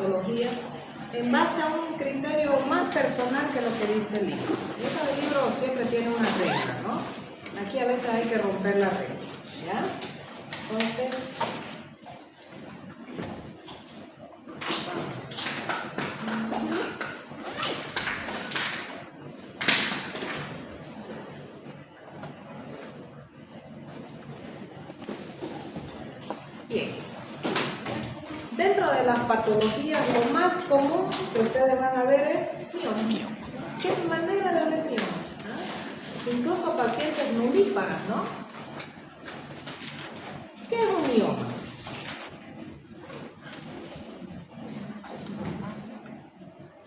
patologías en base a un criterio más personal que lo que dice el libro. El libro siempre tiene una regla, ¿no? Aquí a veces hay que romper la regla, ¿ya? Entonces, bien. Dentro de las patologías, lo más común que ustedes van a ver es mioma. ¿Qué manera de ver mioma? ¿Ah? Incluso pacientes nulíparas, ¿no? ¿Qué es un mioma?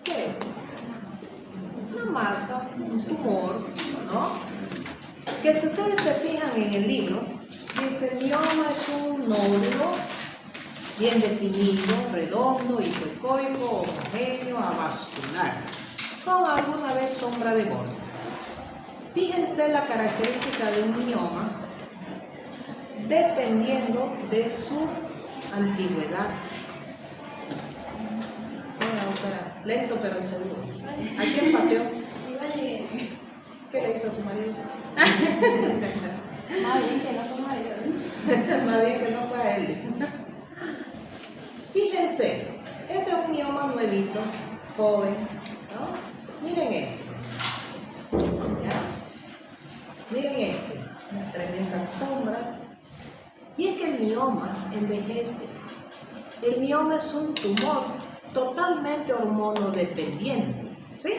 ¿Qué es? Una masa, un tumor, ¿no? Que si ustedes se fijan en el libro, dice mioma es un nódulo bien definido, redondo, hipoecoico, homogéneo, avascular, con alguna vez sombra de borde. Fíjense la característica de un mioma dependiendo de su antigüedad. Lento pero seguro. ¿A quién pateó? ¿Qué le hizo a su marido? Más bien que no fue marido. Más bien que no fue a él. Fíjense, este es un mioma nuevito, joven, ¿no? Miren esto. ¿Ya? Miren esto, una tremenda sombra. Y es que el mioma envejece. El mioma es un tumor totalmente hormonodependiente, ¿sí?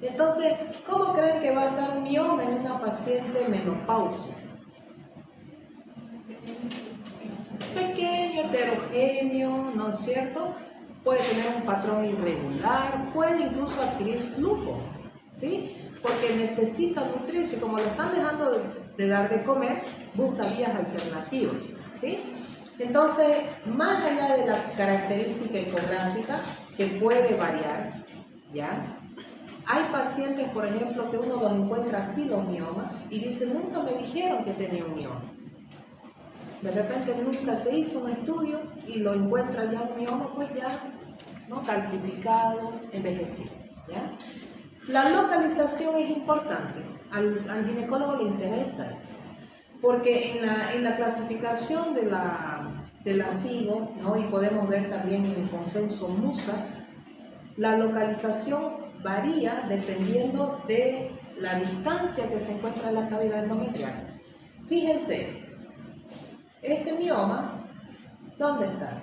Entonces, ¿cómo creen que va a estar un mioma en una paciente menopáusica? Pequeño, heterogéneo, ¿no es cierto? Puede tener un patrón irregular, puede incluso adquirir flujo, ¿sí? Porque necesita nutrirse, como le están dejando de dar de comer, busca vías alternativas, ¿sí? Entonces, más allá de la característica ecográfica, que puede variar, ¿ya? Hay pacientes, por ejemplo, que uno los encuentra así, los miomas, y dice, nunca me dijeron que tenía un mioma. De repente nunca se hizo un estudio y lo encuentra ya un mioma, pues ya, ¿no? Calcificado, envejecido, ¿ya? La localización es importante. Al ginecólogo le interesa eso. Porque en la clasificación de la FIGO, ¿no? Y podemos ver también en el consenso MUSA, la localización varía dependiendo de la distancia que se encuentra en la cavidad endometrial. Fíjense, este mioma, ¿dónde está?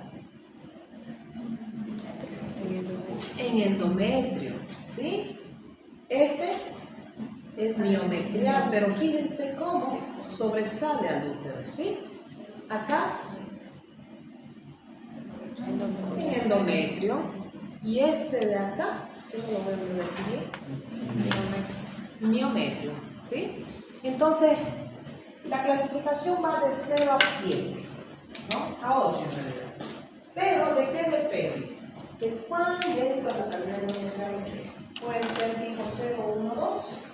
En endometrio, ¿sí? Este es miometrial, pero fíjense cómo sobresale al útero, ¿sí? Acá, en endometrio, y este de acá, ¿cómo lo vemos de aquí? Miometrio, ¿sí? Entonces, la clasificación va de 0 a 7, ¿no? A 8 en realidad. Pero, ¿de qué depende? De cuán lenta la calidad endometrial es. Puede ser tipo 0, 1, 2.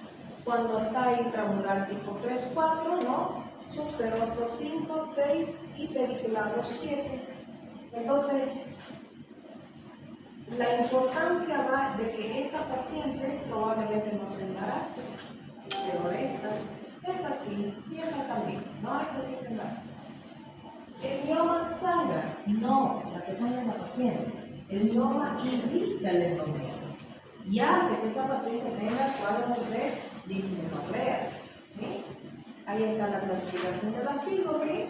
Cuando está intramural tipo 3, 4, ¿no? Subseroso 5, 6 y pediculado 7. Entonces, la importancia va de que esta paciente probablemente no se embarace, pero esta sí, y esta también, ¿no? Esta sí se embaraza. ¿El mioma sangra? No, la que sangra es la paciente. El mioma irrita el endometrio y hace que esa paciente tenga cuadros de dismenorreas, ¿sí? Ahí está la clasificación de la FIGO, ¿sí?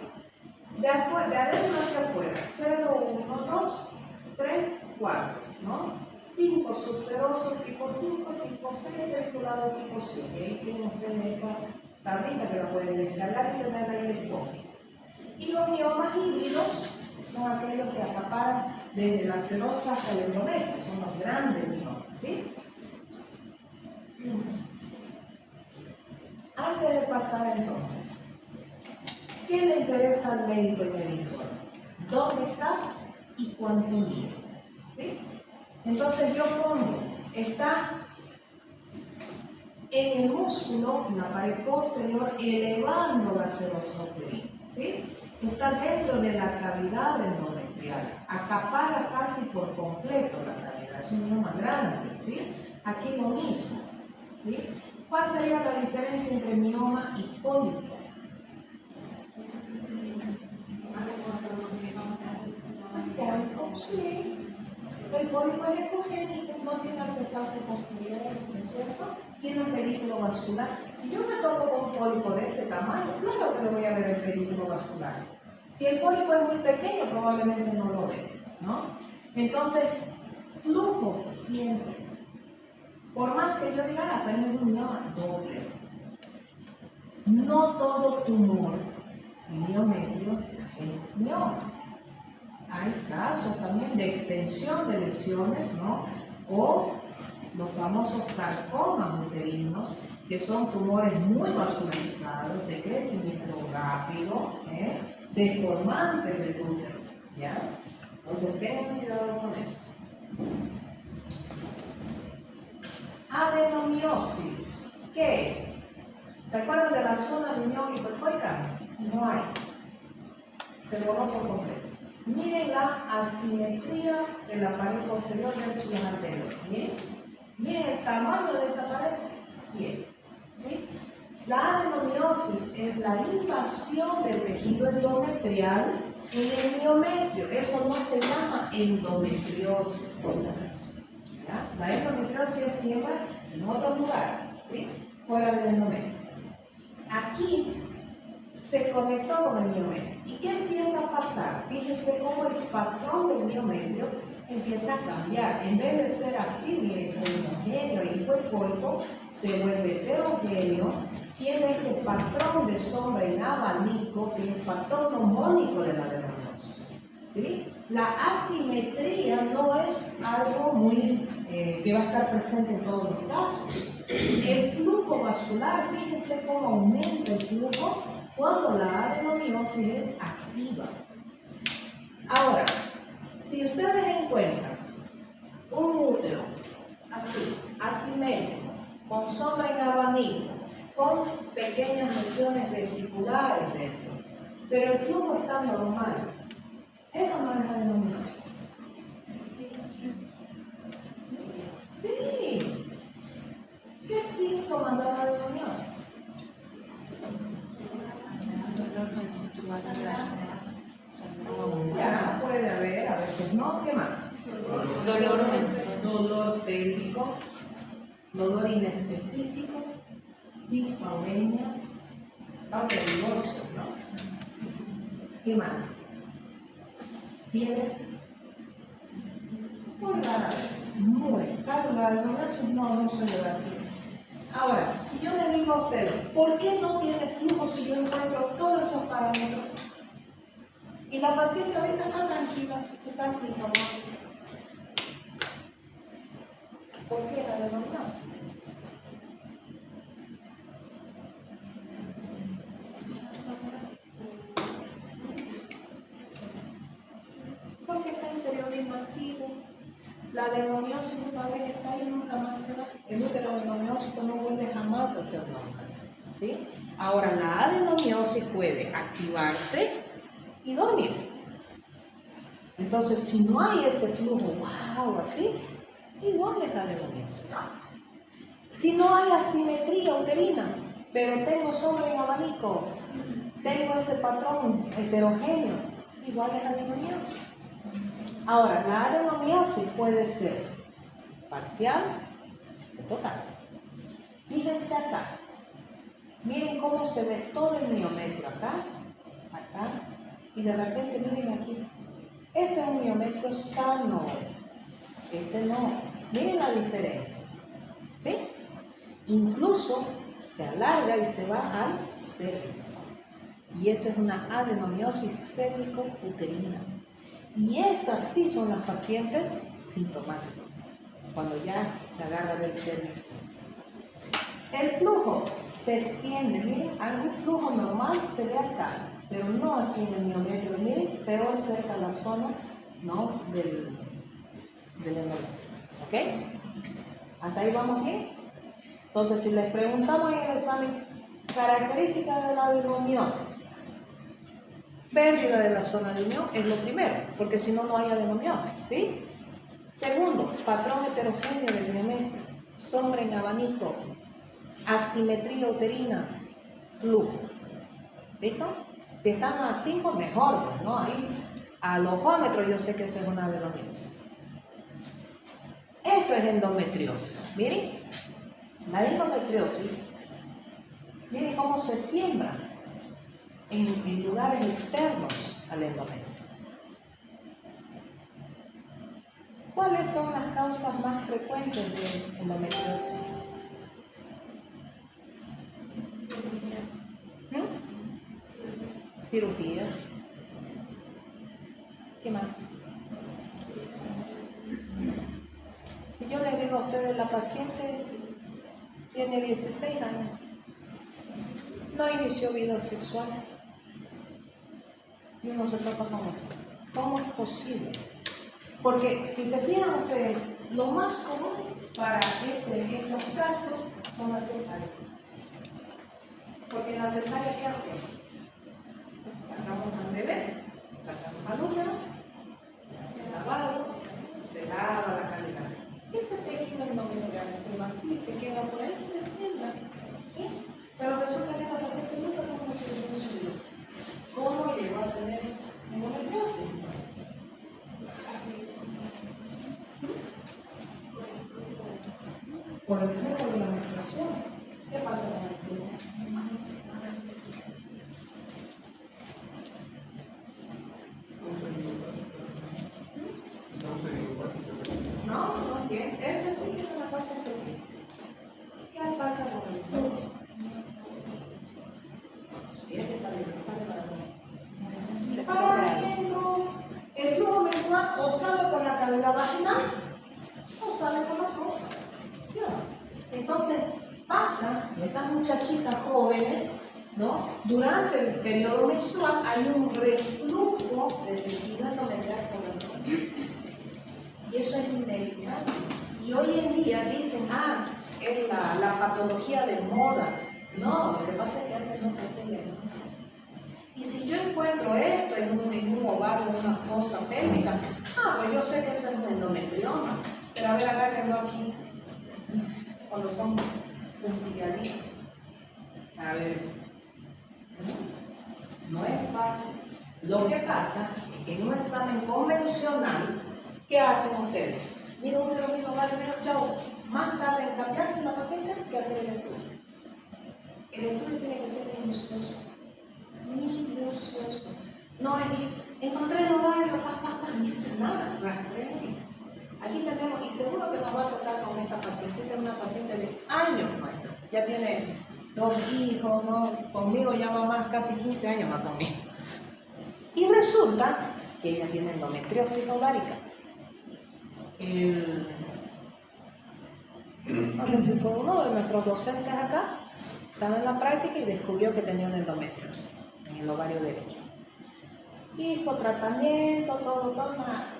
De adentro hacia afuera, 0, 1, 2, 3, 4, ¿no? 5 subseroso tipo 5, tipo 6, pediculado tipo 7. Ahí tienen ustedes esta tablita que la pueden descargar y tenerla ahí de copia. Y los miomas híbridos son aquellos que acaparan desde la serosa hasta el endometrio, son los grandes miomas, ¿sí? Antes de pasar entonces, ¿qué le interesa al médico y médico? ¿Dónde está y cuánto mide? ¿Sí? Entonces yo pongo, está en el músculo, en la pared posterior, elevando la serosa uterina, ¿sí? Está dentro de la cavidad endometrial. endometrial. Acapara casi por completo la cavidad, es un mioma grande, ¿sí? Aquí lo mismo, ¿sí? ¿Cuál sería la diferencia entre mioma y pólipo? Sí. El pólipo es ecogénico, no tiene artefacto posterior, ¿no es cierto? Tiene un pedículo vascular. Si yo me toco con un pólipo de este tamaño, claro que le voy a ver el pedículo vascular. Si el pólipo es muy pequeño, probablemente no lo vea, ¿no? Entonces, flujo siempre. Por más que yo diga, apenas un mioma doble. No todo tumor miometrio es mioma. Hay casos también de extensión de lesiones, ¿no? O los famosos sarcomas uterinos, que son tumores muy vascularizados, de crecimiento rápido, deformantes del útero, ¿ya? Entonces, tengan cuidado con esto. Adenomiosis, ¿qué es? ¿Se acuerdan de la zona riñón hipoicoica? No hay. Se borró por completo. Miren la asimetría de la pared posterior versus la anterior. Miren el tamaño de esta pared. Bien. ¿Sí? La adenomiosis es la invasión del tejido endometrial en el miometrio. Eso no se llama endometriosis, por si acaso. La endometriosis es siempre en otros lugares, ¿sí? Fuera del endometrio. Aquí se conectó con el miometrio. ¿Y qué empieza a pasar? Fíjense cómo el patrón del miometrio empieza a cambiar. En vez de ser así, miren, homogéneo y hipoicoico, se vuelve heterogéneo, tiene este patrón de sombra en abanico, que es el patrón homónico de la adenomiosis. ¿Sí? La asimetría no es algo muy que va a estar presente en todos los casos. El flujo vascular, fíjense cómo aumenta el flujo cuando la adenomiosis es activa. Ahora, si ustedes encuentran un útero así, asimétrico, con sombra en abanico, con pequeñas lesiones vesiculares dentro, pero el flujo está normal, ¿es normal la adenomiosis? Sí. ¿Qué síntomas da la adenomiosis? Ya, puede haber, a veces no. ¿Qué más? Dolor pélvico, dolor inespecífico, dispareunia, causa de divorcio, ¿no? ¿Qué más? Fiebre. Muy rara vez, muy rara. La adenomiosis no suele dar fiebre. Ahora, si yo le digo a ustedes, ¿por qué no tiene flujo si yo encuentro todos esos parámetros? Y la paciente ahorita está tranquila, está asintomática. ¿Por qué la adenomiosis? Porque está interiorismo activo. La adenomiosis una vez está ahí nunca más se va. El útero adenomiósico no vuelve jamás a ser normal. ¿Sí? Ahora, la adenomiosis puede activarse y dormir. Entonces, si no hay ese flujo, wow, así, igual es adenomiosis. Si no hay asimetría uterina, pero tengo sombra en abanico, tengo ese patrón heterogéneo, igual es adenomiosis. Ahora, la adenomiosis puede ser parcial o total. Fíjense acá. Miren cómo se ve todo el miometrio acá, acá, y de repente miren aquí. Este es un miometrio sano, este no. Miren la diferencia, ¿sí? Incluso se alarga y se va al cervix. Y esa es una adenomiosis cérvico-uterina. Y esas sí son las pacientes sintomáticas, cuando ya se agarra del cervix. El flujo se extiende, miren, algún flujo normal se ve acá, pero no aquí en el miometrio, miren, peor cerca de la zona, ¿no? del endometrio, ¿ok? ¿Hasta ahí vamos bien? Entonces, si les preguntamos en el examen características de la adenomiosis, pérdida de la zona de unión es lo primero, porque si no, no hay adenomiosis, ¿sí? Segundo, patrón heterogéneo del endometrio, sombra en abanico, asimetría uterina, flujo. ¿Listo? Si están a 5, mejor, pues, ¿no? Ahí, al ojómetro yo sé que eso es una adenomiosis. Esto es endometriosis. Miren, la endometriosis, miren cómo se siembra en lugares externos al endometrio. ¿Cuáles son las causas más frecuentes de endometriosis? Cirugías. ¿Qué más? Si yo les digo a ustedes, la paciente tiene 16 años, no inició vida sexual y uno se topa con esto. ¿Cómo es posible? Porque si se fijan ustedes, lo más común para estos casos son las cesáreas. Porque en la cesárea, ¿qué hacemos? Sacamos al bebé, sacamos al útero, se hace el lavado, se lava la calidad. Ese tejido endometrial se vacía, se queda por ahí y se siembra, ¿sí? Pero resulta que la paciente nunca tuvo una cirugía en su vida. ¿Cómo llegó a tener endometriosis? Por el flujo de la menstruación. ¿Qué pasa con el flujo? No entiendo. Este sí que es una cosa específica. ¿Qué pasa con el flujo? Tiene que salir, no sale para adentro. Para adentro, el flujo menstrual o sale por la cavidad vaginal o sale por la copa. ¿Sí o no? Entonces, pasa, estas muchachitas jóvenes, ¿no? Durante el periodo menstrual hay un reflujo de tejido endometrial por el cuerpo. Y eso es inevitable. Y hoy en día dicen, es la patología de moda. No, lo que pasa es que antes no se hacía diagnóstico. Y si yo encuentro esto en un ovario, en una fosa pélvica, pues yo sé que eso es un endometrioma. Pero a ver, agárrenlo aquí, cuando son puntilladitos. A ver, no es fácil. Lo que pasa es que en un examen convencional, ¿qué hacen ustedes? Mira, un vino, vale, mira, chao. Más tarde en cambiarse la paciente que hacer el estudio. El estudio tiene que ser minucioso. Minucioso. No es ir, encontré el ovario, nada, rastreo. Aquí tenemos, y seguro que nos va a tocar con esta paciente, que es una paciente de años nuestra. Ya tiene 2 hijos, ¿no? Conmigo ya va más, casi 15 años más conmigo. Y resulta que ella tiene endometriosis ovárica. No sé si fue uno de nuestros docentes acá, estaba en la práctica y descubrió que tenía una endometriosis en el ovario derecho. Hizo tratamiento, todo, nada.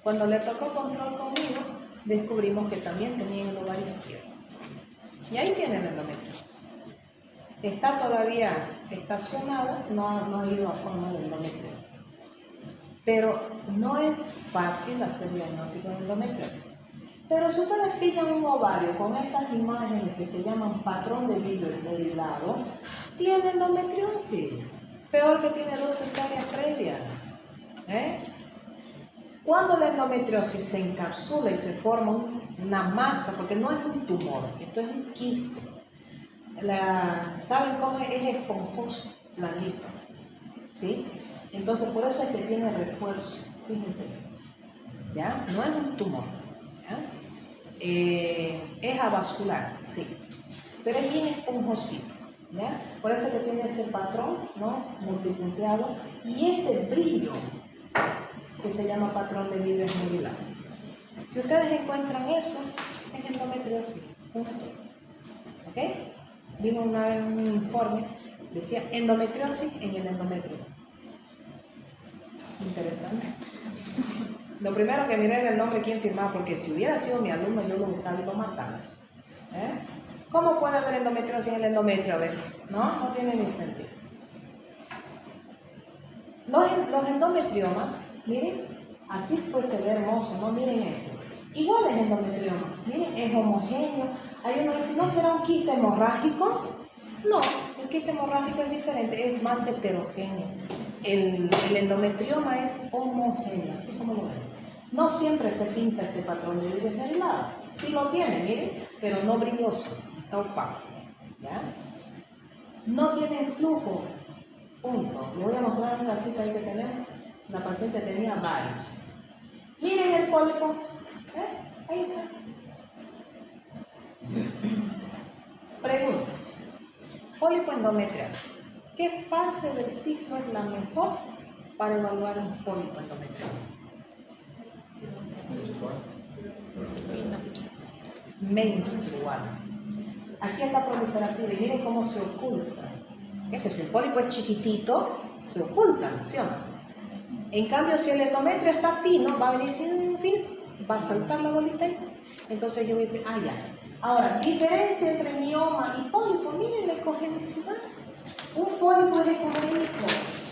Cuando le tocó control conmigo, descubrimos que también tenía el ovario izquierdo. Y ahí tiene la endometriosis. Está todavía estacionada, no ha ido a forma de endometrio. Pero no es fácil hacer diagnóstico de endometriosis. Pero si ustedes pillan un ovario con estas imágenes que se llaman patrón de Villers del lado, tiene endometriosis. Peor que tiene 2 cesáreas previas. Cuando la endometriosis se encapsula y se forma una masa, porque no es un tumor, esto es un quiste. ¿Saben cómo es? Es esponjoso, blandito. ¿Sí? Entonces, por eso es que tiene refuerzo. Fíjense. ¿Ya? No es un tumor. ¿Ya? Es avascular, sí. Pero es bien esponjosito. ¿Ya? Por eso es que tiene ese patrón, ¿no? Multipunteado. Y este brillo, que se llama patrón de Villers medular. Si ustedes encuentran eso, es endometriosis. Punto. ¿Ok? Vino una vez un informe, decía endometriosis en el endometrio. Interesante. Lo primero que miré era el nombre, quién firmaba, porque si hubiera sido mi alumno, yo lo buscaba y lo mataba. ¿Cómo puede haber endometriosis en el endometrio? A ver, no tiene ni sentido. Los endometriomas, miren, así pues se ve hermoso, ¿no? Miren esto. Igual es endometrioma, miren, es homogéneo. Hay uno que dice, ¿no será un quiste hemorrágico? No, el quiste hemorrágico es diferente, es más heterogéneo. El endometrioma es homogéneo, así como lo ven. No siempre se pinta este patrón de iris del lado. Sí lo tiene, miren, pero no brilloso, está opaco. ¿Ya? No tiene flujo, punto. Le voy a mostrar una cita ahí que tenemos. La paciente tenía varios. Miren el pólipo. Ahí está. Pregunta. Pólipo endometrial. ¿Qué fase del ciclo es la mejor para evaluar un pólipo endometrial? Menstrual. Aquí está proliferativa y miren cómo se oculta. Es que si el pólipo es chiquitito, se oculta, ¿sí o no? En cambio, si el endometrio está fino, va a venir fino, va a saltar la bolita ahí. Entonces yo voy a decir, ya. Ahora, diferencia entre mioma y pólipo, miren la ecogenicidad. Un pólipo es ecogénico,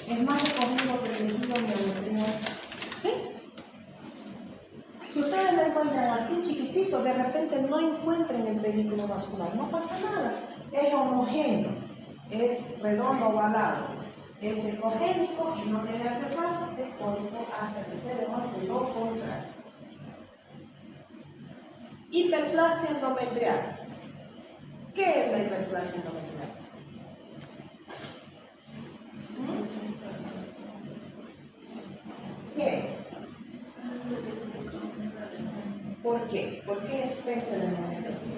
es más ecogénico que el tejido endometrial. ¿Sí? Si ustedes lo encuentran así chiquitito, de repente no encuentran el pedículo vascular, no pasa nada. Es homogéneo, es redondo ovalado, es ecogénico y no tiene artefacto, es pólipo hasta que se demuestre lo contrario. Hiperplasia endometrial. ¿Qué es la hiperplasia endometrial? ¿Qué es? ¿Por qué? ¿Por qué especie de endometriosis?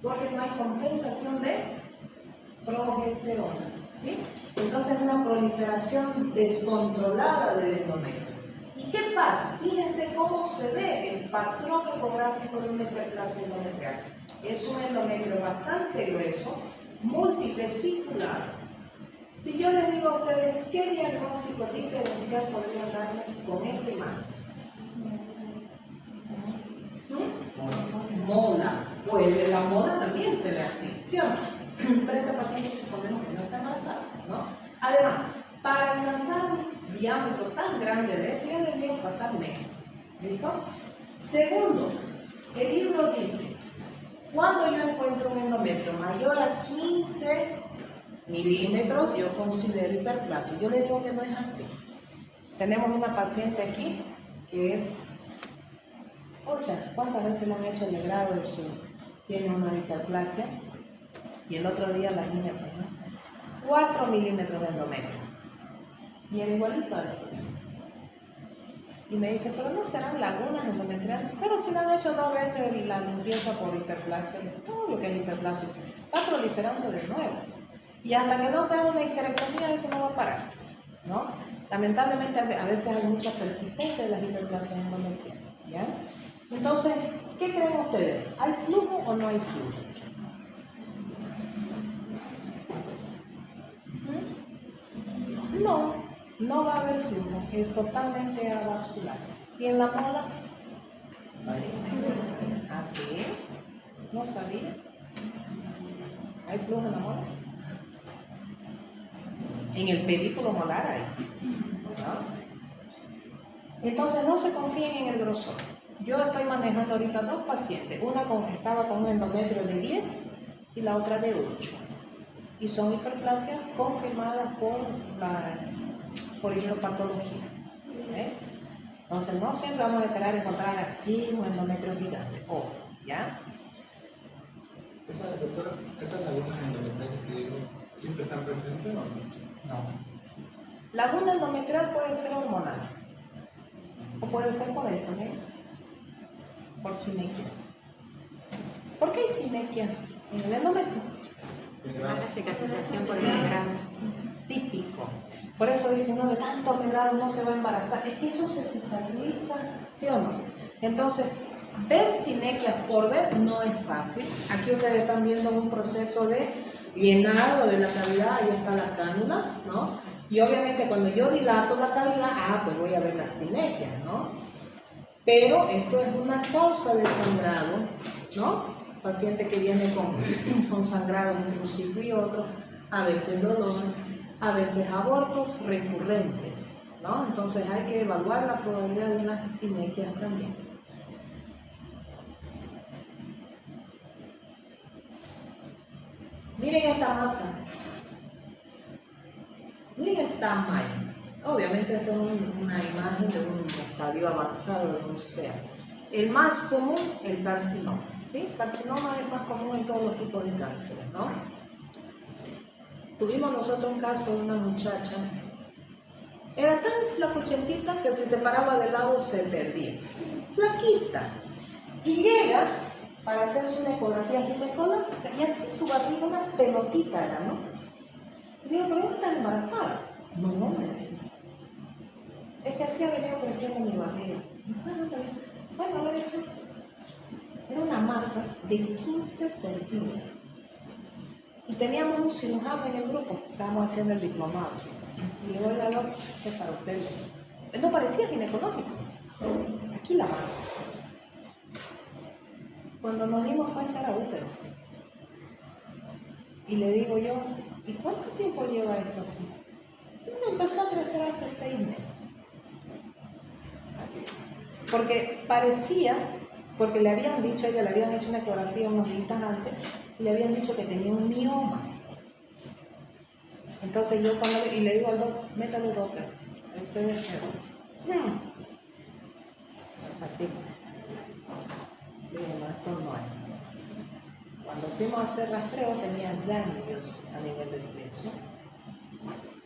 Porque no hay compensación de progesterona, ¿sí? Entonces es una proliferación descontrolada del endometrio. ¿Y qué pasa? Fíjense cómo se ve el patrón ecográfico de una hiperplasia endometrial. Es un endometrio bastante grueso, multivesicular. Si yo les digo a ustedes, ¿qué diagnóstico diferencial podrían darme con esta imagen? Mola. Pues la mola también se ve así, ¿sí o no? Pero esta paciente suponemos que no está embarazada, ¿no? Además, para alcanzar un diámetro tan grande de esto, ya deberían pasar meses. ¿Listo? Segundo, el libro dice, cuando yo encuentro un endometrio mayor a 15 milímetros, yo considero hiperplasia. Yo le digo que no es así. Tenemos una paciente aquí que es, ¿cuántas veces le han hecho el grado de su, tiene una hiperplasia? Y el otro día la niña, pues, ¿no? 4 milímetros de endometrio. Y era igualito a después. Y me dice, pero no serán lagunas endometriales. Pero si le han hecho 2 veces la limpieza por hiperplasia, todo lo que es hiperplasia, está proliferando de nuevo. Y hasta que no se haga una histerectomía, eso no va a parar, ¿no? Lamentablemente, a veces hay mucha persistencia de las hiperplasias endometriales, ¿ya? Entonces, ¿qué creen ustedes? ¿Hay flujo o no hay flujo? No, no va a haber flujo, es totalmente avascular. ¿Y en la mola? ¿Así? ¿No sabía? ¿Hay flujo en la mola? En el pedículo molar hay, ¿no? Entonces no se confíen en el grosor. Yo estoy manejando ahorita 2 pacientes, una estaba con un endometrio de 10 y la otra de 8. Y son hiperplasias confirmadas por histopatología. Entonces no siempre vamos a esperar encontrar así un endometrio gigante. Ojo, ¿ya? Doctora, ¿esas lagunas endometriales que digo, siempre están presentes o no? No. Laguna endometrial puede ser hormonal o puede ser por esto, por sinequias. ¿Por qué hay sinequia en el endometrio? La cicatrización por el grado. Típico. Por eso dicen, no, de tanto grado no se va a embarazar. Es que eso se cicatriza, ¿sí o no? Entonces, ver sinequias por ver no es fácil. Aquí ustedes están viendo un proceso de llenado de la cavidad, ahí está la cánula, ¿no? Y obviamente cuando yo dilato la cavidad, pues voy a ver las sinequias, ¿no? Pero esto es una causa de sangrado, ¿no? paciente que viene con sangrado entre un ciclo y otro, a veces dolor, a veces abortos recurrentes, ¿no? Entonces hay que evaluar la probabilidad de una sinequia también. Miren esta masa. Miren el tamaño. Obviamente esto es una imagen de un estadio avanzado de un SEA. El más común, el carcinoma. ¿Sí? El carcinoma es más común en todos los tipos de cánceres, ¿no? Tuvimos nosotros un caso de una muchacha. Era tan flacuchentita que si se paraba de lado se perdía. Flaquita. Y llega para hacer su ecografía ginecológica y así su barriga, una pelotita era, ¿no? Y digo, ¿pero no estás embarazada? No, me decía. Es que así ha venido creciendo mi barriga. Bueno, lo he hecho. Era una masa de 15 centímetros. Y teníamos un cirujano en el grupo, estábamos haciendo el diplomado. Y le digo, oiga, ¿qué es para usted? No parecía ginecológico. Aquí la masa. Cuando nos dimos cuenta era útero. Y le digo yo, ¿y cuánto tiempo lleva esto así? Y empezó a crecer hace 6 meses. Porque parecía, porque le habían dicho, ella le habían hecho una ecografía unos días antes, y le habían dicho que tenía un mioma. Entonces yo y le digo al doctor, métale Doppler. Eso es así. Le digo, no, esto no es. Cuando fuimos a hacer rastreo tenía ganglios a nivel del pecho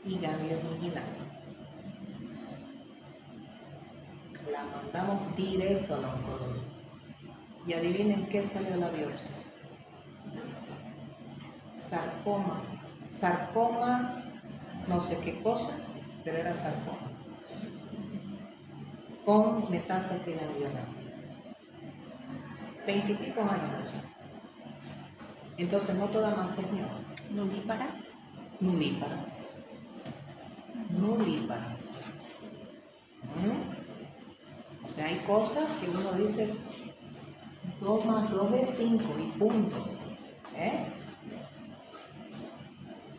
y ganglios inguinales. La mandamos directo a la oncología. Y adivinen qué salió la biopsia. Sarcoma. Sarcoma, no sé qué cosa, pero era sarcoma. Con metástasis ganglionar. 20 y pico años. Entonces no toda masa es mioma. Nulípara. Nulípara. Nulípara. O sea, hay cosas que uno dice 2 más 2 es 5 y punto.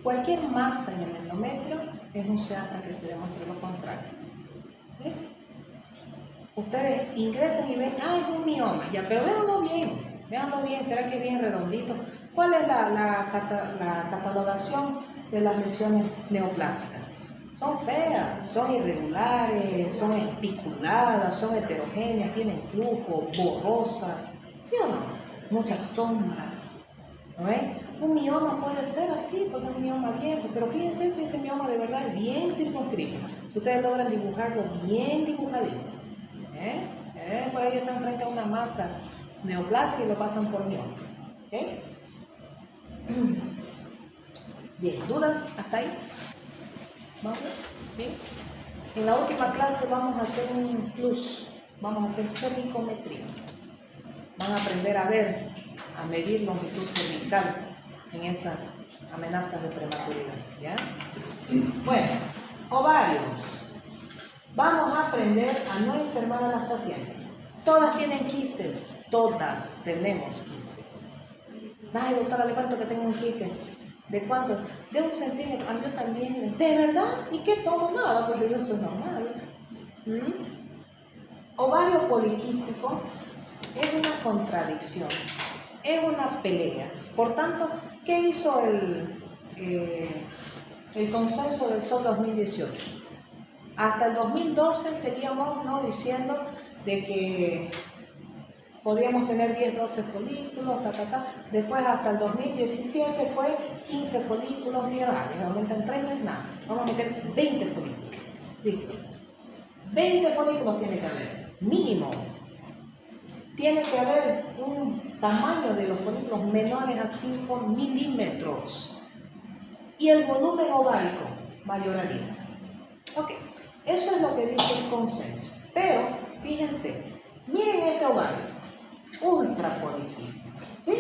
Cualquier masa en el endometrio es un SEA hasta que se demuestre lo contrario. ¿Sí? Ustedes ingresan y ven, es un mioma, ya, pero véanlo bien, ¿será que es bien redondito? ¿Cuál es la catalogación de las lesiones neoplásicas? Son feas, son irregulares, son espiculadas, son heterogéneas, tienen flujo, borrosas, ¿sí o no? Muchas sombras, ¿no ven? Un mioma puede ser así, porque es un mioma viejo, pero fíjense si ese mioma de verdad es bien circunscrito, si ustedes logran dibujarlo bien dibujadito, por ahí están frente a una masa neoplástica y lo pasan por mioma, Bien, ¿dudas hasta ahí? ¿Vamos? ¿Bien? En la última clase vamos a hacer un plus, vamos a hacer cervicometría. Van a aprender a ver, a medir longitud cervical en esas amenazas de prematuridad, ¿ya? Bueno, ovarios. Vamos a aprender a no enfermar a las pacientes. Todas tienen quistes, todas tenemos quistes. Ay, doctora, ¿de cuánto que tengo un quiste? ¿De cuánto? De 1 centímetro. Yo también. ¿De verdad? ¿Y qué tomo? Nada, pues eso es normal. Ovario poliquístico es una contradicción, es una pelea. Por tanto, ¿qué hizo el consenso del SOL 2018? Hasta el 2012 seguíamos, ¿no?, diciendo de que podríamos tener 10, 12 folículos, Después hasta el 2017 fue 15 folículos diarios, aumentan 30, nada. Vamos a meter 20 folículos. Listo. 20 folículos tiene que haber, mínimo. Tiene que haber un tamaño de los folículos menores a 5 milímetros. Y el volumen ovárico mayor a 10. Ok, eso es lo que dice el consenso. Pero, fíjense, miren este ovario. Ultra poliquístico, ¿sí?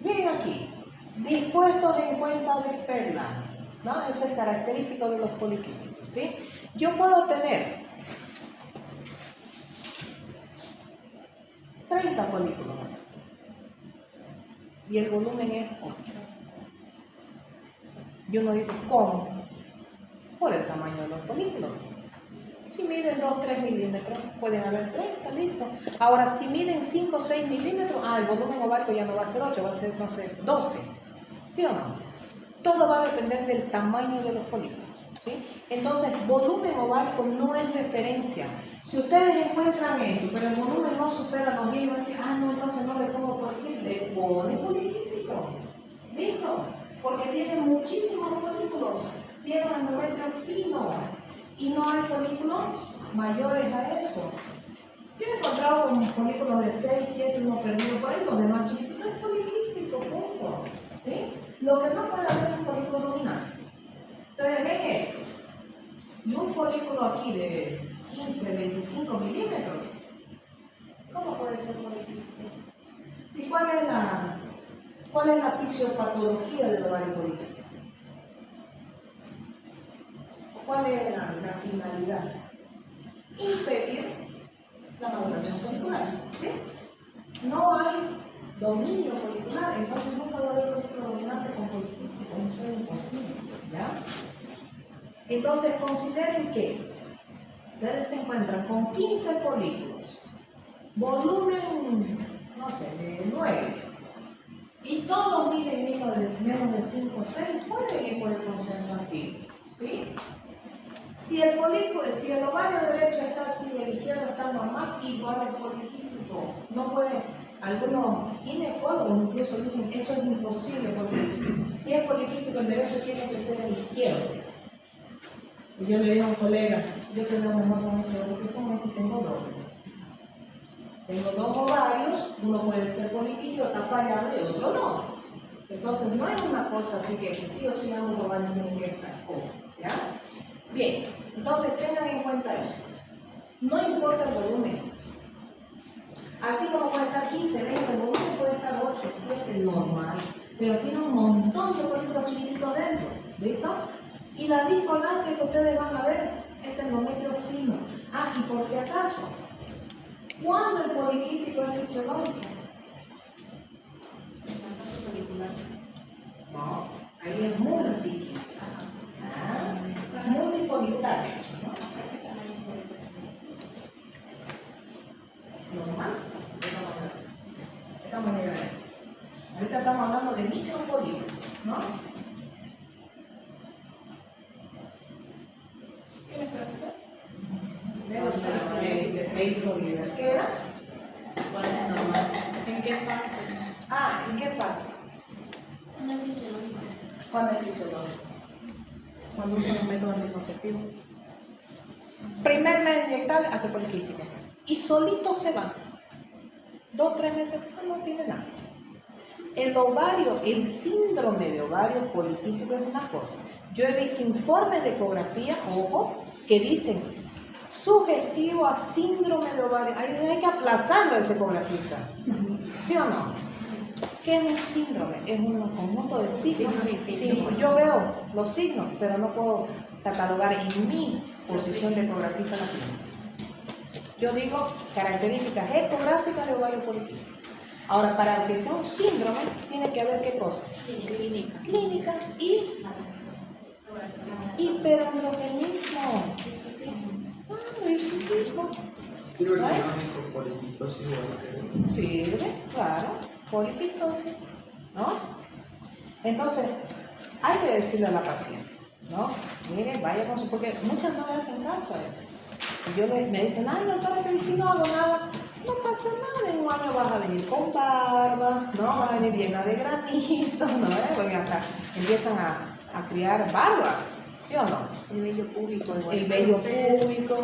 Miren aquí, dispuestos en cuenta de perla, ¿no? Eso es característico de los poliquísticos, ¿sí? Yo puedo tener 30 folículos, y el volumen es 8. Y uno dice, ¿cómo? Por el tamaño de los folículos. Si miden 2, 3 milímetros, pueden haber 30, listo. Ahora, si miden 5, 6 milímetros, el volumen ovárico ya no va a ser 8, va a ser, no sé, 12. ¿Sí o no? Todo va a depender del tamaño de los folículos. ¿Sí? Entonces, volumen ovárico no es referencia. Si ustedes encuentran esto, pero el volumen no supera los 10, van a decir, no, entonces no le pongo poliquístico. Le pone poliquístico. ¿Listo? Porque tiene muchísimos folículos. Tiene un endometrio fino. Y no hay folículos mayores a eso. Yo he encontrado con folículos de 6, 7, uno perdido por ahí, los demás chiquitos, es poliquístico, punto. ¿Sí? Lo que no puede haber es un folículo dominante. Ustedes ven esto. Y un folículo aquí de 15, 25 milímetros, ¿cómo puede ser poliquístico? Sí, ¿cuál es la fisiopatología del ovario poliquístico? ¿Cuál es la finalidad? Impedir la maduración folicular. ¿Sí? No hay dominio folicular, entonces nunca va a haber folículo dominante con poliquístico, eso es imposible. ¿Ya? Entonces consideren que ustedes se encuentran con 15 folículos, volumen, no sé, de 9, y todos miden menos de 5 o 6, pueden ir por el consenso antiguo. ¿Sí? Si el ovario derecho está así y el izquierdo está normal, igual el poliquístico. No puede, algunos ginecólogos incluso dicen que eso es imposible, porque si es poliquístico el derecho tiene que ser el izquierdo. Y yo le digo a un colega, yo te veo mejor con este, porque con este tengo doble. Tengo 2 ovarios, uno puede ser poliquístico, está fallado y el otro no. Entonces no es una cosa así que sí o sí ambos ovarios tienen que estar. ¿Ya? Bien, entonces tengan en cuenta eso. No importa el volumen. Así como puede estar 15, 20, el volumen puede estar 8, 7, normal. Pero tiene un montón de folículos chiquititos dentro. ¿Listo? Y la discolasia que ustedes van a ver es el endometrio fino. Y por si acaso, ¿cuándo el poliquístico es fisiológico? No, ahí es multiquístico. Multifolicular. Normal. Esta manera. Ahorita estamos hablando de microfolículos, ¿no? ¿Qué les pregunta? ¿Qué era? ¿Cuál es normal? ¿En qué fase? ¿En qué fase? Cuando es fisiológico. ¿Cuándo es fisiológico? Cuando usan un método anticonceptivo. Primer mes inyectable, hace poliquístico. Y solito se va. 2, 3 meses, no tiene nada. El ovario, el síndrome de ovario poliquístico es una cosa. Yo he visto informes de ecografía, ojo, que dicen sugestivo a síndrome de ovario. Hay que aplazarlo a ese ecografista. ¿Sí o no? ¿Qué es un síndrome? Es un conjunto de signos. Sí, yo veo los signos, pero no puedo catalogar en mi posición de ecografista la clínica. Yo digo características ecográficas de ovario poliquístico. Ahora, para que sea un síndrome, tiene que haber qué cosa. Clínica. Clínica y hiperandrogenismo. Hirsutismo. Pero el diagnóstico poliquitosis igual que... Sirve, claro. Poliquitosis, ¿no? Entonces, hay que decirle a la paciente, ¿no? Mire, vaya con su... Porque muchas no le hacen caso a esto. Y me dicen, doctora, que si no hago nada, no pasa nada, en un año vas a venir con barba, ¿no? Vas a venir llena de granitos, ¿no? Porque hasta empiezan a criar barba, ¿sí o no? El vello púbico. El vello púbico,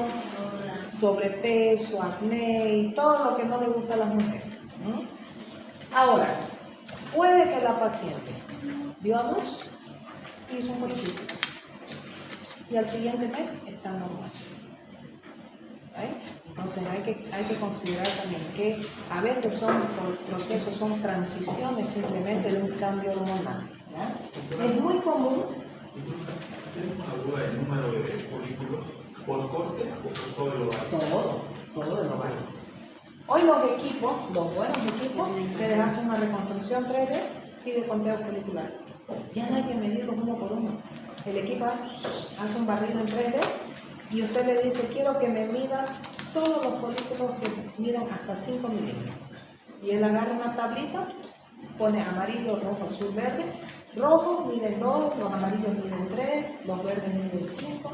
sobrepeso, acné y todo lo que no le gusta a las mujeres. Ahora, puede que la paciente dio a luz y hizo un poliquístico y al siguiente mes está normal. Entonces hay que considerar también que a veces son procesos, son transiciones simplemente de un cambio hormonal. ¿Ya? Es muy común. ¿Tienes una duda del número de folículos por corte o por todo el ovario? Todo el ovario. Hoy los equipos, los buenos equipos, que les hacen una reconstrucción 3D y de conteo folicular. Ya no hay que medirlos uno por uno. El equipo hace un barrido en 3D y usted le dice, quiero que me mida solo los folículos que midan hasta 5 milímetros. Y él agarra una tablita, pone amarillo, rojo, azul, verde. Rojo miden 2, los amarillos miden 3, los verdes miden 5.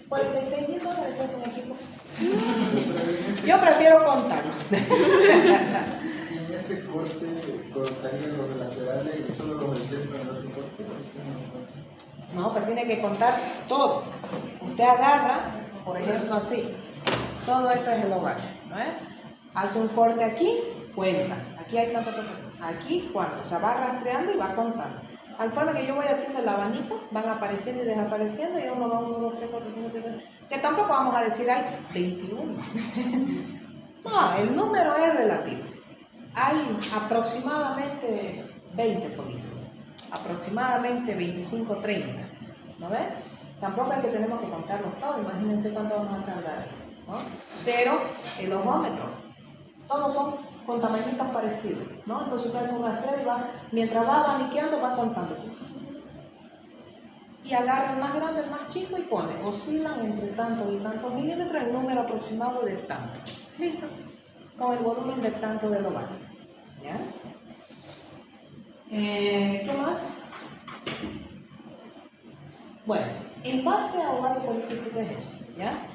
$46,000 por un equipo. Yo prefiero contarlo. Y en ese corte cortarían los laterales y solo los del centro en el otro corte. No, pero tiene que contar todo. Usted agarra, por ejemplo, así. Todo esto es el ovario, ¿no es? Hace un corte aquí, cuenta. Aquí hay tanto. Aquí, cuando. O sea, va rastreando y va contando. Al forma que yo voy haciendo el abanico, van apareciendo y desapareciendo, y uno va 1, 2, 3, 4, 5, 6, 7. Que tampoco vamos a decir, hay 21. No, el número es relativo. Hay aproximadamente 20 folículos, aproximadamente 25, 30. ¿No ven? Tampoco es que tenemos que contarlos todos, imagínense cuánto vamos a tardar, ¿no? Pero el ojómetro, todos son con tamañitos parecidos, ¿no? Entonces usted hace un rastreo y va, mientras va abaniqueando, va contando. Y agarra el más grande, el más chico y pone, oscilan entre tantos y tantos milímetros, el número aproximado de tanto. ¿Listo? Con el volumen de tanto del ovario. ¿Ya? ¿Qué más? Bueno, en base a ovario políptico, ¿qué es eso? ¿Ya?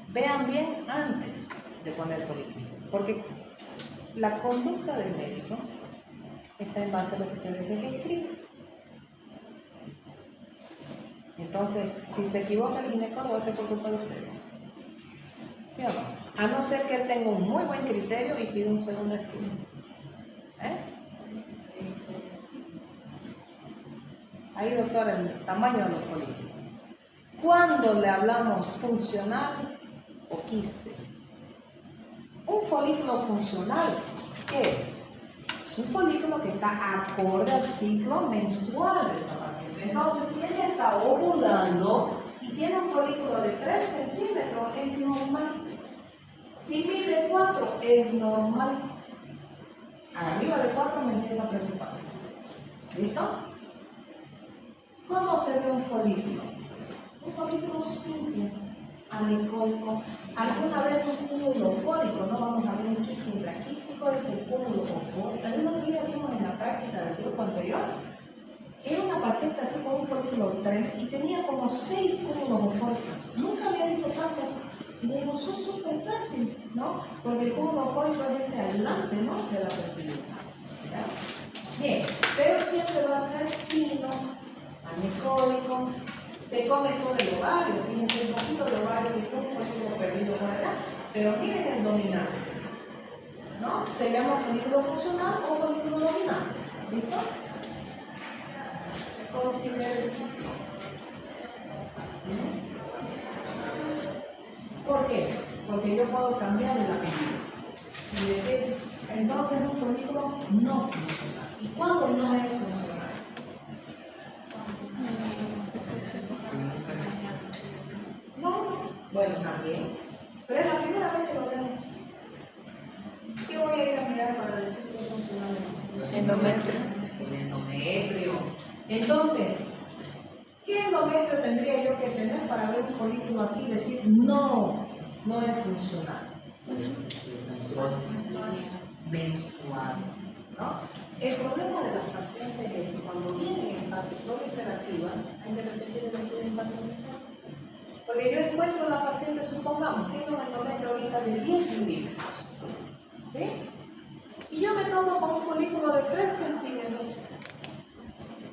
Vean bien antes de poner políptico, porque la conducta del médico está en base a lo que ustedes les escriben. Entonces, si se equivoca el ginecólogo, va a ser por culpa de ustedes. ¿Sí o no? A no ser que él tenga un muy buen criterio y pida un segundo estudio. Ahí, doctora, el tamaño de los folículos. ¿Cuándo le hablamos funcional o quiste? Un folículo funcional, ¿qué es? Es un folículo que está acorde al ciclo menstrual de esa paciente. Entonces, si ella está ovulando y tiene un folículo de 3 centímetros, es normal. Si mide 4, es normal. Arriba de 4 me empieza a preocupar. ¿Listo? ¿Cómo se ve un folículo? Un folículo simple, anecoico. Alguna vez un cúmulo fólico, no vamos a ver un quiste intraquístico, es el cúmulo fólico. ¿Alguna vez lo vimos en la práctica del grupo anterior? Era una paciente así con un folículo 3 y tenía como 6 cúmulos fólicos. Nunca había visto tantos. Y le digo, sos súper fértil, ¿no? Porque el cúmulo fólico es ese aislante, ¿no? De la fertilidad. ¿Ya? Bien, pero siempre va a ser fino, anecoico, se come todo el ovario, fíjense un poquito de ovario y todo un folículo perdido por allá, pero miren el dominante, ¿no? Se llama folículo funcional o folículo dominante, ¿listo? Considera el ciclo. ¿Por qué? Porque yo puedo cambiar el apellido y decir, entonces es un folículo no funcional. ¿Y cuándo no es funcional? No, bueno, también. Pero es la primera vez que lo vemos. ¿Qué voy a ir a mirar para decir si es funcional o no? Endometrio. El endometrio. Entonces, ¿qué endometrio tendría yo que tener para ver un folículo así y decir, no, no es funcional? Menstrual, ¿no? El problema de las pacientes es que cuando vienen en fase proliferativa, hay que repetir el estudio en fase menstrual. Porque yo encuentro a la paciente, supongamos, tiene un endometrio ahorita de 10 milímetros, ¿sí? Y yo me tomo con un folículo de 3 centímetros.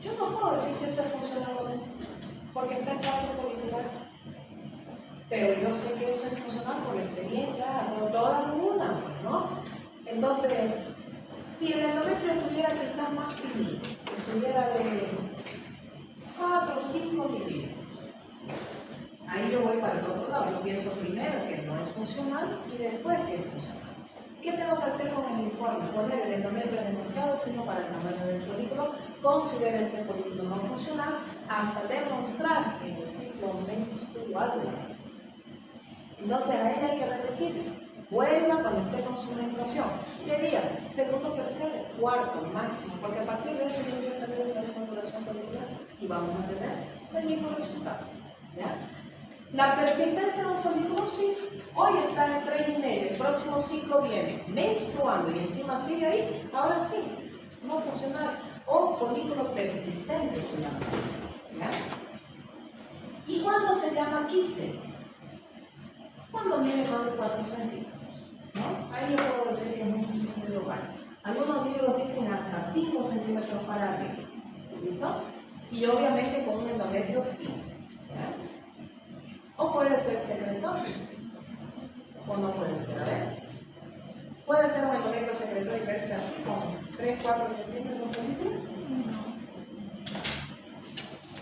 Yo no puedo decir si eso es funcional o no, porque está en fase folicular. Pero yo sé que eso es funcional por la experiencia, no todas algunas, ¿no? Entonces, si el endometrio estuviera quizás más finito, estuviera de 4 o 5 milímetros, ahí yo voy para el otro lado. Yo pienso primero que no es funcional y después que es funcional. ¿Qué tengo que hacer con el informe? Poner el endometrio demasiado fino para el tamaño del folículo, considera ese folículo no funcional hasta demostrar en el ciclo menstrual de la paciente. Entonces a ella hay que repetir. Vuelva cuando esté con su menstruación. ¿Qué día? Segundo, tercero, cuarto, máximo. Porque a partir de eso tiene que salir de la recuperación folicular y vamos a tener el mismo resultado. ¿Ya? La persistencia de un folículo, sí. Hoy está en 3,5, el próximo ciclo viene menstruando y encima sigue ahí. Ahora sí, no funcional. O folículo persistente se llama. ¿Ya? ¿Y cuándo se llama quiste? Cuando viene más de 4 centímetros. ¿No? Ahí yo puedo decir que es un quiste de ovario. Algunos libros dicen hasta 5 centímetros para arriba. ¿Listo? Y obviamente con un endometrio fino. ¿Ya? O puede ser secretorio, o no puede ser, a ver. Puede ser un endometrio secretorio y verse así con 3-4 centímetros de folículo.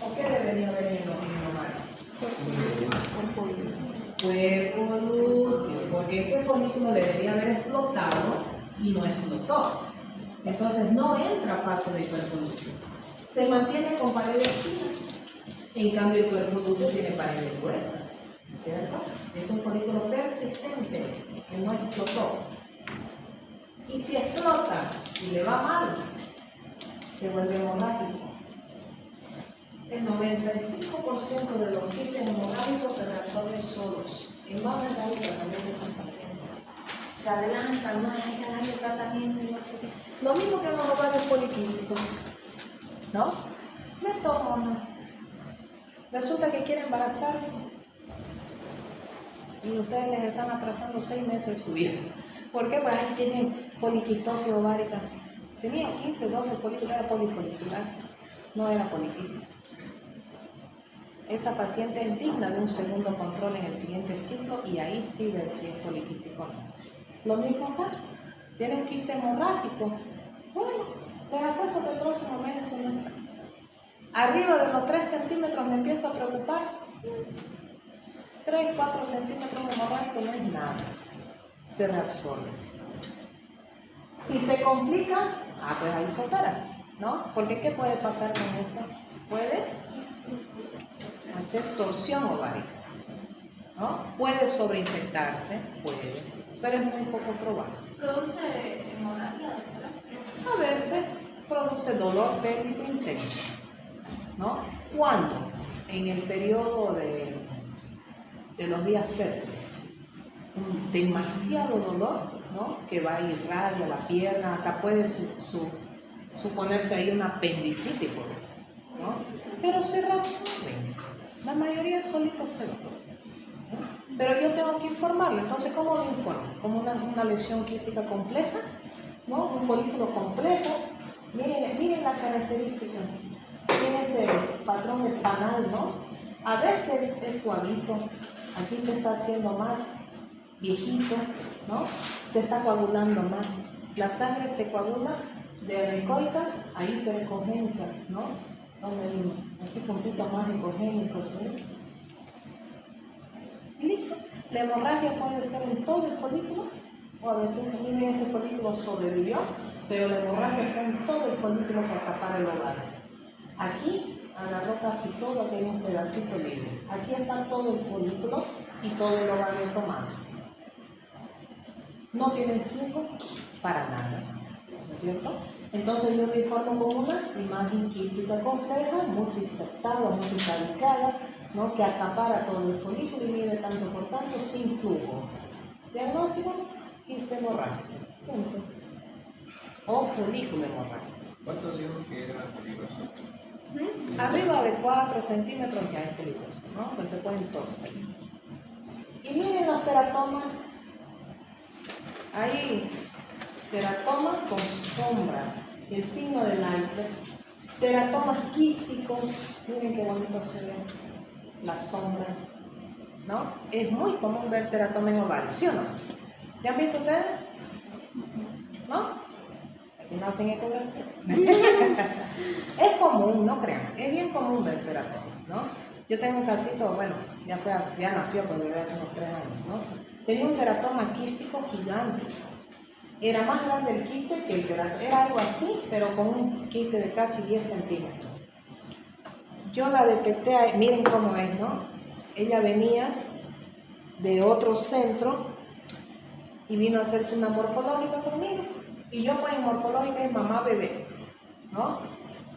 ¿O qué debería haber en el ovario? Cuerpo lúteo, porque este folículo debería haber explotado y no explotó. Entonces no entra a fase del cuerpo lúteo. Se mantiene con paredes finas. En cambio, el cuerpo lúteo tiene paredes gruesas. ¿Cierto? Es un folículo persistente que no explotó. Y si explota y le va mal, se vuelve hemorrágico. El 95% de los quistes hemorrágicos se reabsorben solos. En más de el tratamiento de esas pacientes. Se adelantan, no hay que darle tratamiento y no sé qué. Lo mismo que en los ovarios poliquísticos. ¿No? Me tomo una. Resulta que quiere embarazarse. Y ustedes les están atrasando 6 meses de su vida. ¿Por qué? Pues ahí tienen poliquistosis ovárica. Tenía 15, 12 folículos, era polifolicular, no era poliquística. Esa paciente es digna de un segundo control en el siguiente ciclo y ahí sí ver si es poliquístico o no. Lo mismo acá, tiene un quiste hemorrágico. Bueno, les apuesto que el próximo mes se no. Arriba de los 3 centímetros me empiezo a preocupar. 3-4 centímetros hemorrágico no es nada, se reabsorbe. Si se complica, pues ahí se opera, ¿no? Porque ¿qué puede pasar con esto? Puede hacer torsión ovárica, ¿no? Puede sobreinfectarse, puede, pero es muy poco probable. ¿Produce hemorragia, doctora? A veces produce dolor pélvico intenso, ¿no? ¿Cuándo? En el periodo de los días fértiles. Es un demasiado dolor, ¿no? Que va a irradia la pierna, hasta puede suponerse ahí una apendicitis, ¿no? Pero se reabsorben. La mayoría solitos se van. ¿No? Pero yo tengo que informarlo. Entonces, ¿cómo lo informo? Como una lesión quística compleja, ¿no? Un folículo complejo. Miren las características. Tiene ese patrón de panal, ¿no? A veces es suavito. Aquí se está haciendo más viejito, ¿no? Se está coagulando más. La sangre se coagula de recoica a hiperecogénica, ¿no? Donde aquí puntitos más ecogénicos, ¿no? Y listo. La hemorragia puede ser en todo el folículo, o a veces también este folículo sobrevivió, pero la hemorragia está en todo el folículo que acapara el ovario. Aquí agarró casi todo, que hay un pedacito libre. Aquí está todo el folículo y todo el ovario tomado. No tiene flujo para nada, ¿no es cierto? Entonces yo me informo con una imagen quística compleja, multisectada, multifabricada, ¿no? Que acapara todo el folículo y mide tanto por tanto sin flujo. Diagnóstico, quiste hemorrágico. Punto. O folículo hemorrágico. ¿Cuánto dijo que era peligroso? Arriba de 4 centímetros ya es peligroso, ¿no? Pues se pueden torcer. Y miren los teratomas. Ahí, teratoma con sombra, el signo del iceberg. Teratomas quísticos, miren qué bonito se ve la sombra, ¿no? Es muy común ver teratoma en ovario, ¿sí o no? ¿Ya han visto ustedes? ¿No? No hacen ecografía. Es común, no crean, es bien común ver teratoma, ¿no? Yo tengo un casito, bueno, ya nació cuando yo hace unos 3 años, ¿no? Tenía un teratoma quístico gigante. Era más grande el quiste que el teratoma. Era algo así, pero con un quiste de casi 10 centímetros. Yo la detecté, miren cómo es, ¿no? Ella venía de otro centro y vino a hacerse una morfológica conmigo. Y yo pues en morfológica es mamá-bebé, ¿no?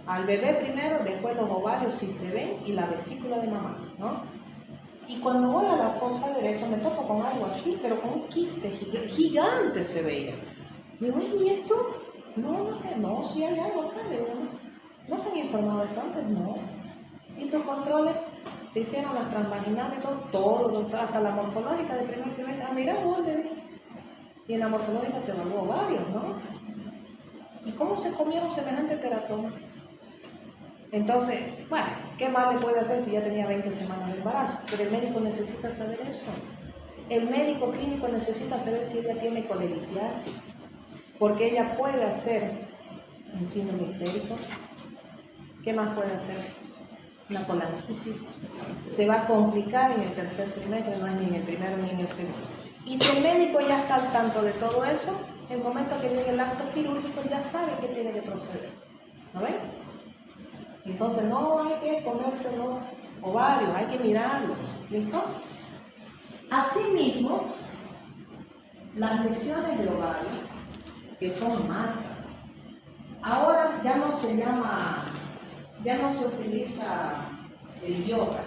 Al bebé primero, después los ovarios si se ven y la vesícula de mamá, ¿no? Y cuando voy a la fosa derecha me topo con algo así, pero con un quiste gigante se veía. Digo, ¿y esto? No, sí hay algo acá. Digo, ¿no te han informado de esto antes? No. ¿Y tus controles? Te hicieron las transvaginales, todo, hasta la morfológica de primer trimestre. Ah, mira, vos, le dije. Y en la morfológica se evaluó varios, ¿no? ¿Y cómo se comieron semejante teratoma? Entonces, bueno, ¿qué más le puede hacer si ya tenía 20 semanas de embarazo? Pero el médico necesita saber eso. El médico clínico necesita saber si ella tiene colelitiasis, porque ella puede hacer un síndrome histérico. ¿Qué más puede hacer? Una colangitis. Se va a complicar en el tercer trimestre, no es ni en el primero ni en el segundo. Y si el médico ya está al tanto de todo eso, en el momento que llegue el acto quirúrgico ya sabe que tiene que proceder. ¿No ven? Entonces no hay que comerse los ovarios, hay que mirarlos. ¿Listo? Asimismo, las lesiones de ovario, que son masas, ahora ya no se utiliza el yoga,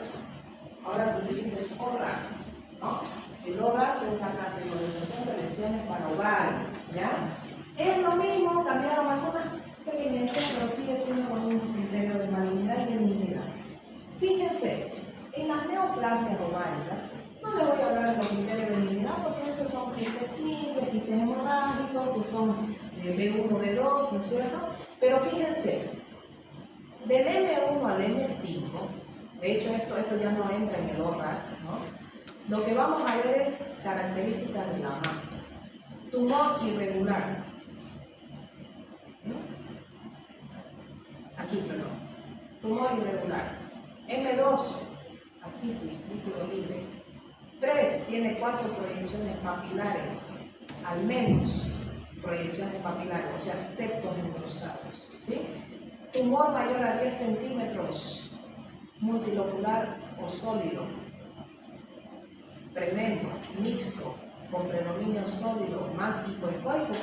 ahora se utiliza el ORAS, ¿no? El ORAS es la categorización de lesiones para ovario, ¿ya? Es lo mismo, cambiaron algunas pequeñas, pero sigue siendo con un criterio de malignidad y benignidad. Fíjense, en las neoplasias ováricas, no les voy a hablar de los criterios de benignidad porque esos son quistes simples, quistes hemorrágicos, que son B1, B2, ¿no es cierto? Pero fíjense, del M1 al M5, de hecho esto ya no entra en el ORAS, ¿no? Lo que vamos a ver es características de la masa. Tumor irregular. Aquí, perdón. Tumor irregular. M2, ascitis, líquido libre. 3, tiene 4 proyecciones papilares, al menos proyecciones papilares, o sea, septos engrosados, ¿sí? Tumor mayor a 10 centímetros, multilocular o sólido. Tremendo, mixto, con predominio sólido, más hipoecoico.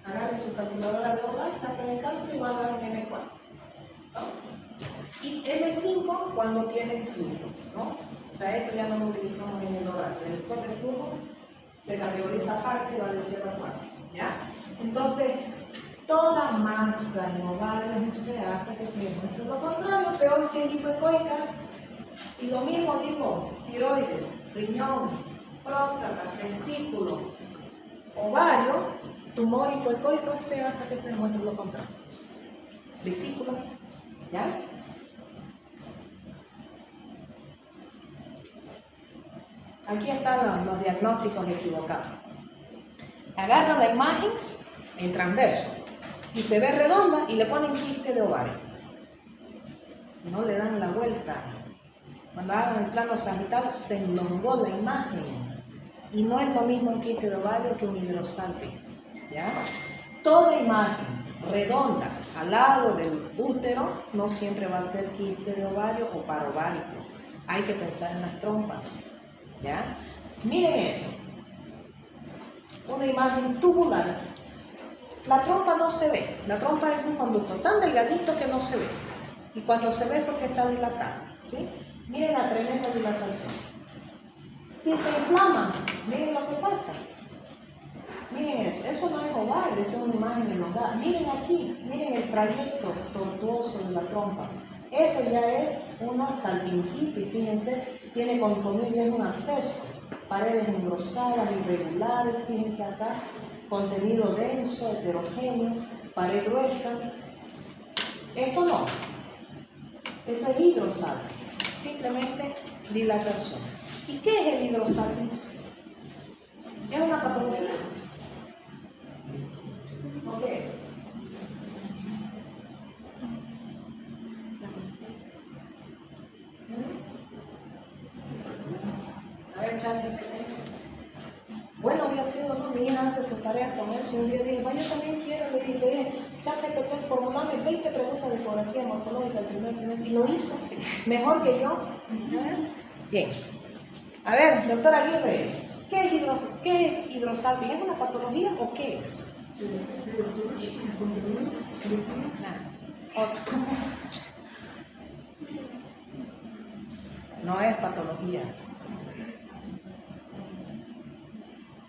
Agarren su calculadora de oral, saquen el cálculo y van a dar un M4. ¿No? Y M5 cuando tiene flujo, ¿no? O sea, esto ya no lo utilizamos en el oral. El stock de flujo se categoriza aparte y va de 0 a 4, ¿ya? Entonces, toda masa en ovarios no se hasta que se demuestre lo contrario, peor si es hipoecoica. Y lo mismo digo, tiroides, riñón, próstata, testículo, ovario, tumor hipoecoico sea hasta que se demuestre lo contrario. Vesícula, ¿ya? Aquí están los diagnósticos equivocados. Agarran la imagen en transverso y se ve redonda y le ponen quiste de ovario. No le dan la vuelta. Cuando hagan el plano sagital se enlongó la imagen y no es lo mismo un quiste de ovario que un hidrosalpinx, ¿ya? Toda imagen redonda al lado del útero no siempre va a ser quiste de ovario o parovárico. Hay que pensar en las trompas, ¿ya? Miren eso. Una imagen tubular. La trompa no se ve. La trompa es un conducto tan delgadito que no se ve. Y cuando se ve porque está dilatado, ¿sí? Miren la tremenda dilatación. Si se inflama, miren lo que pasa. Miren eso no es ovario, eso es una imagen elongada. Miren aquí, miren el trayecto tortuoso de la trompa. Esto ya es una salpingitis, fíjense, tiene concomillas, es un absceso. Paredes engrosadas, irregulares, fíjense acá, contenido denso, heterogéneo, pared gruesa. Esto no, esto es hidrosalpinx, simplemente dilatación. ¿Y qué es el hidrosalpinx? Es una patología. ¿O qué es? A ver, ChatGPT. Bueno, había sido, ¿no? Mi hija hace sus tareas con eso y un día dije, yo también quiero, le dije, ChatGPT, formulame 20 preguntas de ecografía morfológica del primer trimestre, y lo hizo mejor que yo. Bien. A ver, doctora Aguirre, ¿qué es hidrosalping? ¿Es una patología o qué es? Nada. Otro. No es patología.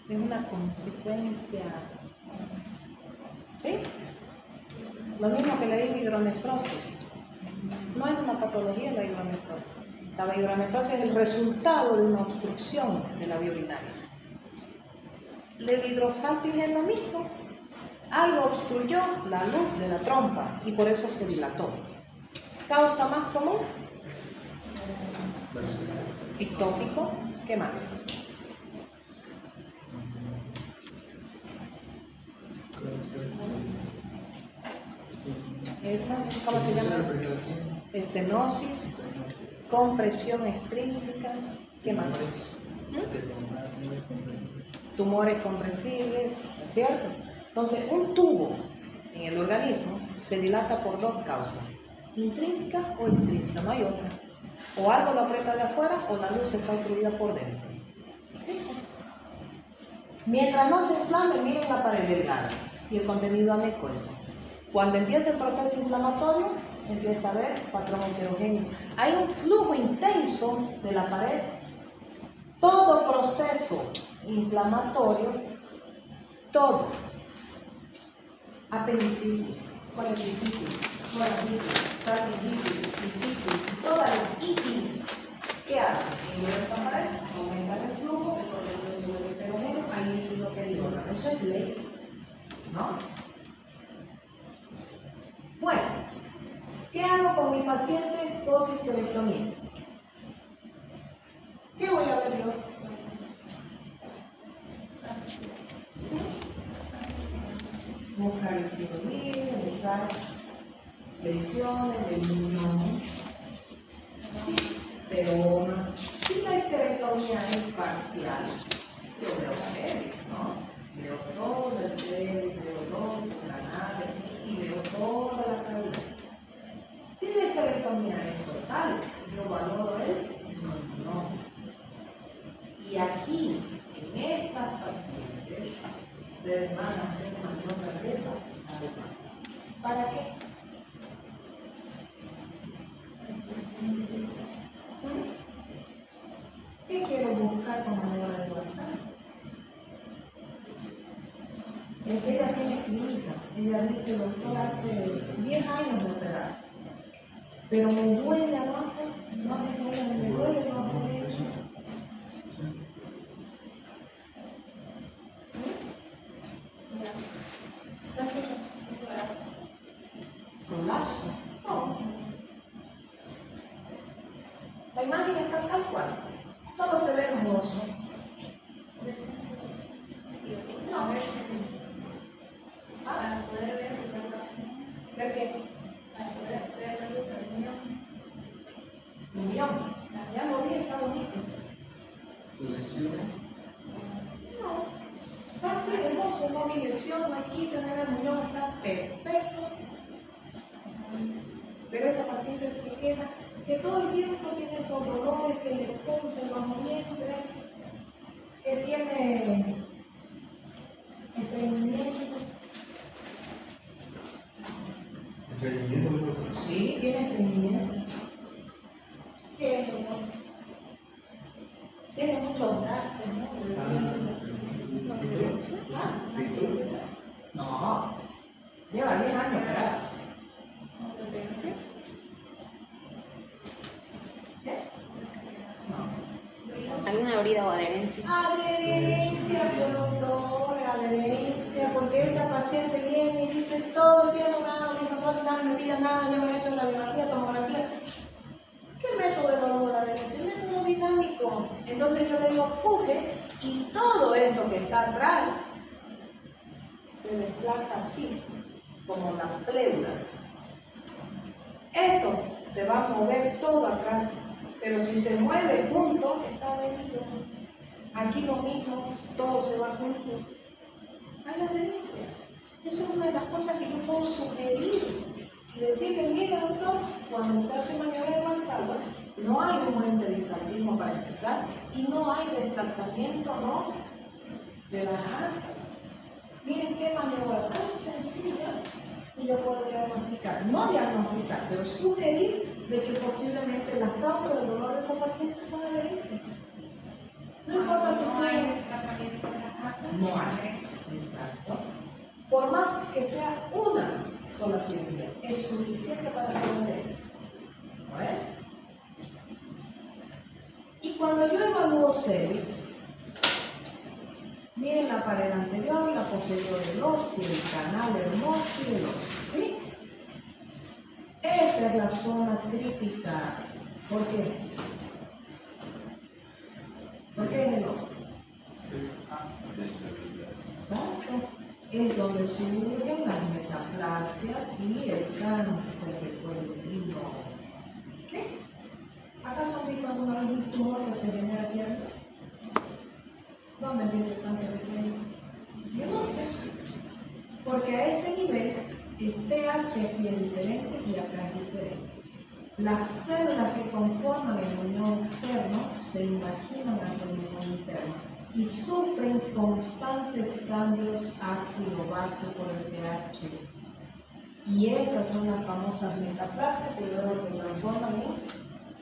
Es una consecuencia. ¿Sí? Lo mismo que le digo hidronefrosis. No es una patología la hidronefrosis. La hidronefrosis es el resultado de una obstrucción de la vía urinaria. El hidrosalping es lo mismo. Algo obstruyó la luz de la trompa y por eso se dilató. ¿Causa más común? Ectópico. ¿Qué más? Esa, ¿cómo se llama eso? Estenosis, compresión extrínseca. ¿Qué más? Tumores compresibles, ¿no es cierto? Entonces, un tubo en el organismo se dilata por dos causas, intrínseca o extrínseca, no hay otra. O algo lo aprieta de afuera o la luz está obstruida por dentro. Mientras no se inflame, miren la pared delgada y el contenido anecoico. Cuando empieza el proceso inflamatorio, empieza a haber patrón heterogéneo. Hay un flujo intenso de la pared. Todo proceso inflamatorio, todo, apendicitis, colecitis, moragitis, salpingitis, cistitis, todas las itis, ¿qué hace? En esa pared, aumenta el flujo, el contenido se vuelve heterogéneo, hay líquido que diona. Eso es ley, ¿no? Bueno, ¿qué hago con mi paciente post-histerectomía? ¿Qué voy a ver yo? Buscar el fibromialgia, buscar lesiones del muñón, seromas. Si la histerectomía es parcial, yo veo cervix, ¿no? Veo todo el cervix, veo dos granades y veo toda la cavidad. Si la histerectomía es total, yo valoro el no. Y aquí, en estas pacientes, van a hacer maniobra de Valsalva. ¿Para qué? ¿Qué quiero buscar con maniobra de Valsalva? Es que ella tiene clínica. Ella dice, doctor, hace 10 años de operar. Pero me duele abajo. No dice, ella, me duele abajo derecho. Colapso. No. La imagen está tal cual. Todo se ve hermoso. No. Para poder ver la relación. ¿Ver qué? Para poder ver la unión. Unión. Ya lo vi, está bonito. Lesiones. No. Está así hermoso, no hay lesión, no hay quita, no hay unión, está perfecto. Pero esa paciente se queda que todo el tiempo tiene esos dolores, que le pulsa los vientre, que tiene estreñimiento. ¿Estreñimiento? Sí, tiene estreñimiento. ¿Qué es entonces? Tiene muchos gases, ¿no? No, lleva 10 años, ¿verdad? ¿Alguna herida o adherencia? Adherencia, doctor, adherencia, porque esa paciente viene y dice todo el tiempo, nada, no me pida nada, yo me he hecho radiografía, tomografía. ¿Qué método de evaluar la adherencia? El método dinámico. Entonces yo le digo, puje, y todo esto que está atrás se desplaza así, como la pleura. Esto se va a mover todo atrás, pero si se mueve junto, está adherido. Aquí lo mismo, todo se va junto. Hay adherencia. Eso es una de las cosas que yo puedo sugerir y decirle, mira doctor, cuando se hace maniobra de Valsalva, No hay un buen peristaltismo para empezar y no hay desplazamiento, ¿no?, de las asas. Miren qué maniobra tan sencilla que yo puedo diagnosticar. No diagnosticar, pero sugerir de que posiblemente las causas del dolor de esa paciente son adherencias. No importa si no hay desplazamiento de las asas. no hay. Exacto. Por más que sea una sola cirugía, es suficiente para hacer adherencia. ¿Vale? Y cuando yo evalúo cervix, miren la pared anterior, la posterior del óseo, el canal hermoso y el óseo, ¿sí? Esta es la zona crítica. ¿Por qué? ¿Por qué es el óseo? Exacto. Es donde surgen las metaplasias y el cáncer del cuello uterino. ¿Qué? ¿Acaso han visto alguna vez un tumor que se genera aquí arriba? ¿Dónde empieza el cáncer de cuello? Yo no sé. Porque a este nivel, el pH aquí es diferente y acá es diferente. Las células que conforman el muñón externo se imaginan hacia el muñón interno y sufren constantes cambios ácido-base por el pH. Y esas son las famosas metaplasias que luego se transforman en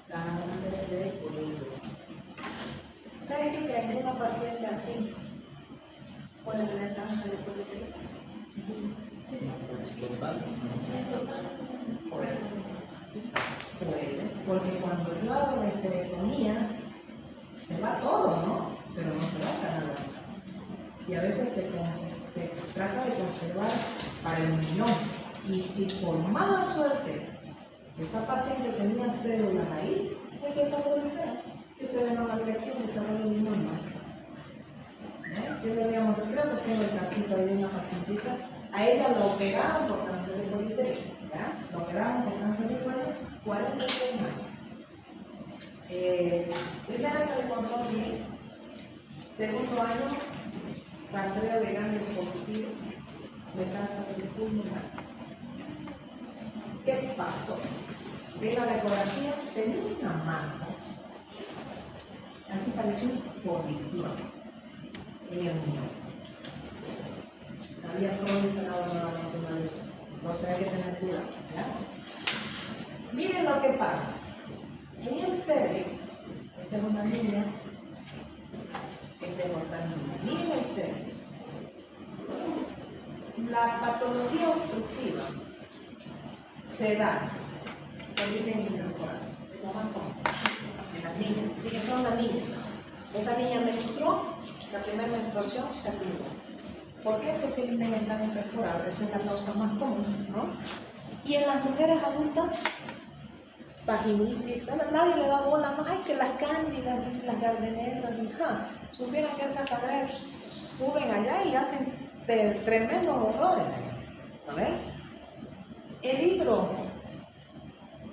cáncer de cuello. ¿Ustedes qué creen que una paciente así puede tener cáncer de cuello uterino? Puede, porque cuando yo hago la esterectomía, se va todo, ¿no? Pero no se va a canal. Y a veces se trata de conservar para el muñón. Y si por mala suerte esa paciente tenía células ahí, empieza a proliferar. Y ustedes van a ver aquí un desarrollo de una masa. Yo creo que tengo el casito ahí de una pacientita. A ella la operaron por cáncer de cuello uterino. La operaron por cáncer de cuello 46 años. Primer año de control bien. Segundo año, rastreo de ganglios positivo, metástasis pulmonar. ¿Qué pasó? En la ecografía tenía una masa, así parecía un polígono en el muñón. Había proliferado nuevamente una lesión. Entonces hay que tener cuidado, ¿ya? Miren lo que pasa. En el cervix, esta es una niña, esta es otra niña. Miren el cervix. La patología obstructiva se da por origen incorporal. En las niñas, sí, esta es una niña. Esta niña menstruó, la primera menstruación se activó. ¿Por qué? Porque el himen está incorporado, esa es la causa más común, ¿no? Y en las mujeres adultas, vaginitis, nadie le da bola, no, hay que las cándidas, dicen las gardeneras, supieran que esas cándidas suben allá y hacen tremendos horrores, ¿ven? El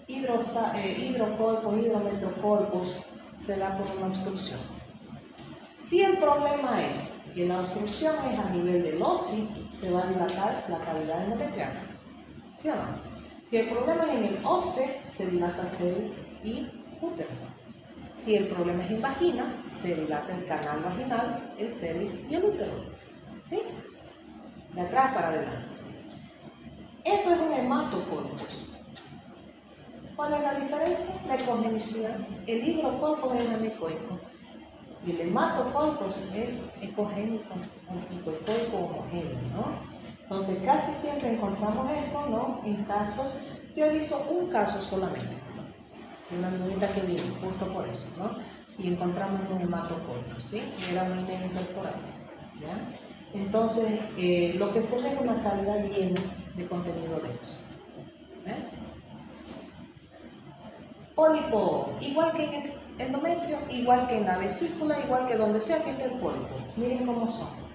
hidrometrocolpus se da por una obstrucción. Si el problema es que la obstrucción es a nivel del óseo, se va a dilatar la cavidad endometrial. ¿Sí o no? Si el problema es en el óseo, se dilata cervix y útero. Si el problema es en vagina, se dilata el canal vaginal, el cervix y el útero. ¿Sí? De atrás para adelante. Esto es un hematocolpus. ¿Cuál es la diferencia? La ecogenicidad. El hidrocolpus es anecoico. Y el hematocolpus es ecogénico, hipoecoico homogéneo, ¿no? Entonces, casi siempre encontramos esto, ¿no? En casos, yo he visto un caso solamente, una niñita que vino, justo por eso, ¿no? Y encontramos un hematocolpus, ¿sí? Y era una niña incorporada, ¿ya? Entonces, lo que se ve es una calidad bien de contenido denso. Pólipo, igual que en el endometrio, igual que en la vesícula, igual que donde sea que esté el pólipo. Miren cómo son.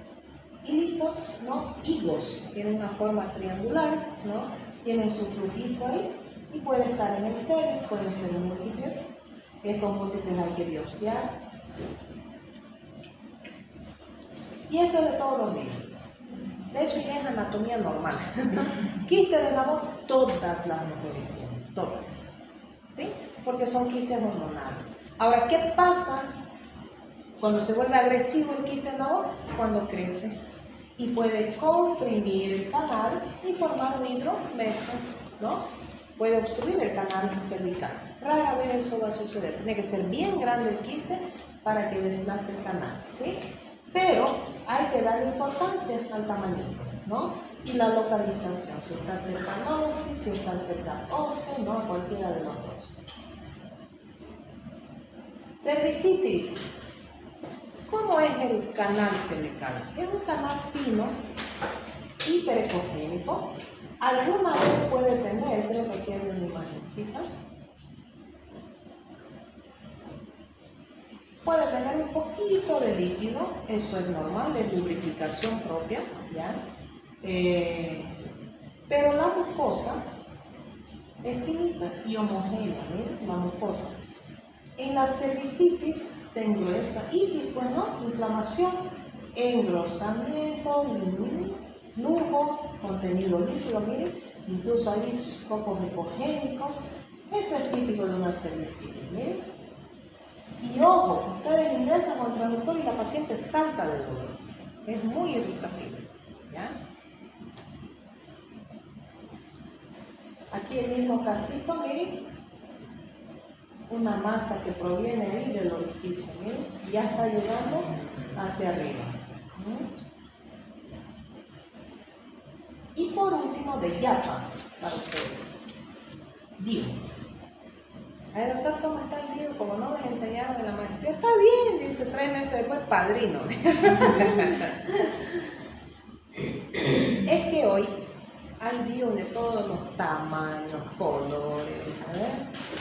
Hilitos, ¿no? Higos, tienen una forma triangular, ¿no? Tienen su flujito ahí y puede estar en el cervix, pueden ser múltiples. Estos múltiples hay que biopsiar. Y esto es de todos los días. De hecho, ya es anatomía normal. Quiste de la voz, todas las mujeres tienen, todas. ¿Sí? porque son quistes hormonales. Ahora, ¿qué pasa cuando se vuelve agresivo el quiste en la boca? Cuando crece y puede comprimir el canal y formar un hidromeso, ¿no? Puede obstruir el canal cervical. Rara vez eso va a suceder. Tiene que ser bien grande el quiste para que desplace el canal, ¿sí? Pero hay que darle importancia al tamañito, ¿no? Y la localización, si está cerca al óseo, si está cerca al óseo, no, cualquiera de los dos. Cervicitis. ¿Cómo es el canal cervical? Es un canal fino, hiperecogénico. Alguna vez puede tener, creo que aquí hay una imagencita, puede tener un poquito de líquido, eso es normal, es lubrificación propia, ¿ya? Pero la mucosa es finita y homogénea, miren, la mucosa. En la cervicitis se engruesa, itis, pues no, inflamación, engrosamiento, flujo, contenido líquido, miren, incluso hay focos ecogénicos. Esto es típico de una cervicitis, miren. Y ojo, ustedes ingresan con el traductor y la paciente salta de dolor. Es muy irritable, ¿ya? Aquí el mismo casito, miren, una masa que proviene ahí del orificio, miren, ya está llegando hacia arriba. Y por último, de yapa, para ustedes. DIU. Ay, doctor, ¿cómo está el DIU? Como no les enseñaron en la maestría. Está bien, dice, 3 meses después, padrino. Es que hoy hay DIU de todos los tamaños, colores,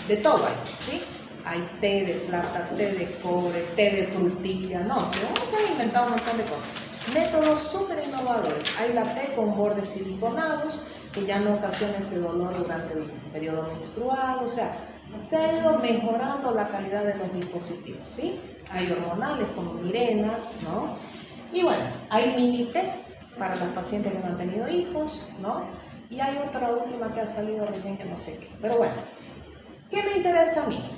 de todo hay, ¿sí? Hay té de plata, té de cobre, té de frutilla, no sé, se han inventado un montón de cosas. Métodos súper innovadores. Hay la té con bordes siliconados, que ya no ocasiona ese dolor durante el periodo menstrual, o sea, se ha ido mejorando la calidad de los dispositivos, ¿sí? Hay hormonales como Mirena, ¿no? Y bueno, hay mini té para las pacientes que no han tenido hijos, ¿no? Y hay otra última que ha salido recién que no sé qué. Pero bueno, ¿qué me interesa a mí?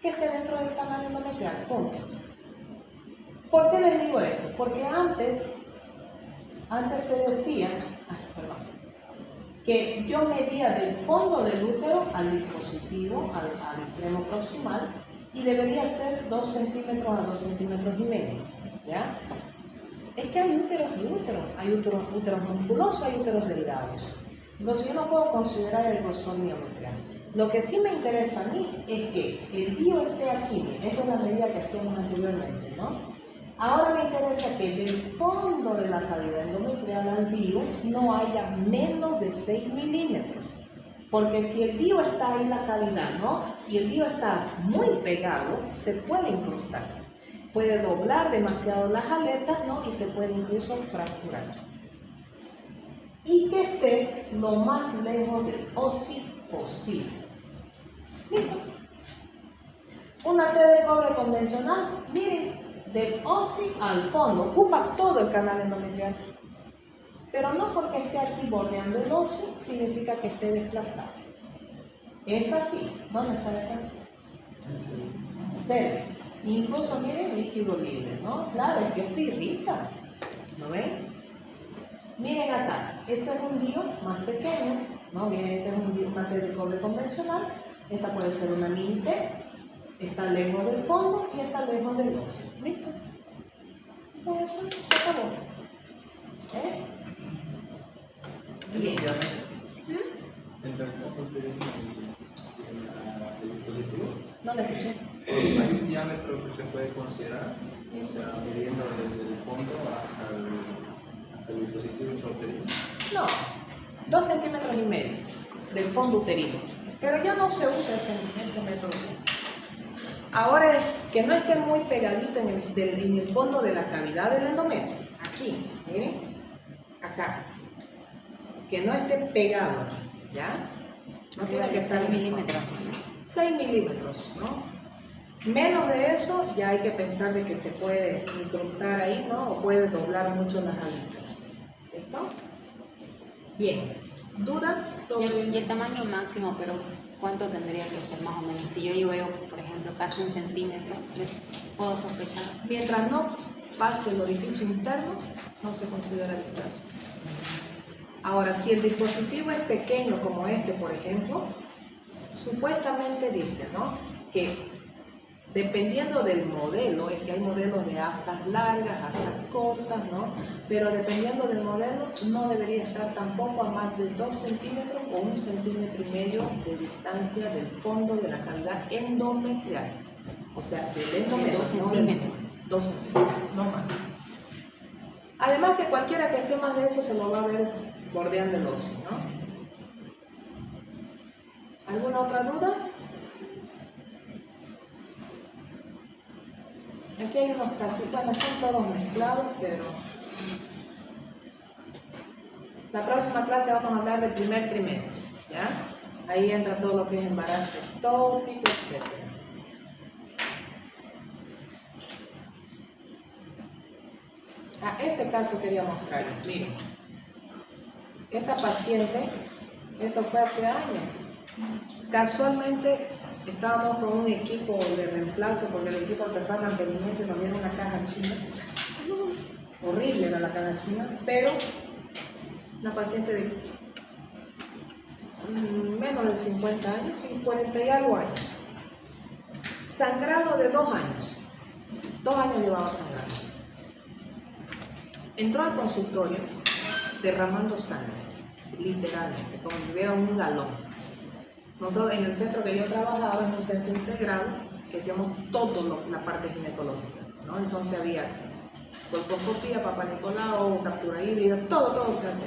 Que esté dentro del canal endometrial, punto. ¿Por qué les digo esto? Porque antes se decía, que yo medía del fondo del útero al dispositivo, al extremo proximal, y debería ser 2 centímetros a 2 centímetros y medio, ¿ya? Es que hay úteros y úteros, hay úteros musculosos, hay úteros delgados. Entonces yo no puedo considerar el grosor miometrial. Lo que sí me interesa a mí es que el DIU esté aquí, esta es la medida que hacíamos anteriormente, ¿no? Ahora me interesa que del fondo de la cavidad endometrial al DIU no haya menos de 6 milímetros. Porque si el DIU está ahí en la cavidad, ¿no? Y el DIU está muy pegado, se puede incrustar. Puede doblar demasiado las aletas, ¿no? Y se puede incluso fracturar. Y que esté lo más lejos del OSI posible. ¿Listo? Una T de cobre convencional, miren, del OSI al fondo, ocupa todo el canal endometrial. Pero no porque esté aquí bordeando el OSI, significa que esté desplazado. Es así. ¿Dónde está acá? Cervix. Incluso miren líquido libre, ¿no? Claro, es que esto irrita. ¿Lo ven? Miren acá, este es un DIU más pequeño, ¿no? Miren, este es una T de cobre convencional, esta puede ser una mini T, está lejos del fondo y está lejos del óseo. ¿Listo? Con eso se acabó. Bien. ¿El caso del dispositivo? No le escuché. ¿Hay un diámetro que se puede considerar? O sea, midiendo desde el fondo hasta el dispositivo intrauterino. No, 2 centímetros y medio del fondo uterino. Pero ya no se usa ese método. Ahora es que no esté muy pegadito en el fondo de la cavidad del endometrio. Aquí, miren, acá. Que no esté pegado aquí, ¿ya? No tiene que estar 6 milímetros. 6 milímetros, ¿no? Menos de eso ya hay que pensar de que se puede incrustar ahí, ¿no? O puede doblar mucho las alitas. ¿Listo? Bien. ¿Dudas sobre Y el tamaño máximo, pero ¿cuánto tendría que ser más o menos? Si yo veo, por ejemplo, casi 1 centímetro, ¿puedo sospechar? Mientras no pase el orificio interno, no se considera displasia. Ahora, si el dispositivo es pequeño como este, por ejemplo, supuestamente dice, ¿no?, que dependiendo del modelo, es que hay modelos de asas largas, asas cortas, ¿no? Pero dependiendo del modelo, no debería estar tampoco a más de 2 centímetros o 1,5 centímetros de distancia del fondo de la cavidad endometrial. O sea, del endometrio, 2 no centímetros. 2 centímetros, no más. Además que cualquiera que esté más de eso se lo va a ver bordeando el óseo, ¿no? ¿Alguna otra duda? Aquí hay unos casitas, no están todos mezclados, pero la próxima clase vamos a hablar del primer trimestre, ¿ya? Ahí entra todo lo que es embarazo ectópico, etc. Este caso quería mostrarles. Miren, esta paciente, esto fue hace años. Casualmente estábamos con un equipo de reemplazo porque el equipo se fue a mantenimiento y nos dieron una caja china. Horrible era la caja china, pero una paciente de menos de 50 años, 40 y algo años. Sangrado de 2 años. 2 años llevaba sangrando. Entró al consultorio derramando sangre, literalmente, como si hubiera un galón. Nosotros en el centro que yo trabajaba, en un centro integrado, que hacíamos todo la parte ginecológica, ¿no? Entonces había colposcopía, Papa Nicolau, captura híbrida, todo se hace.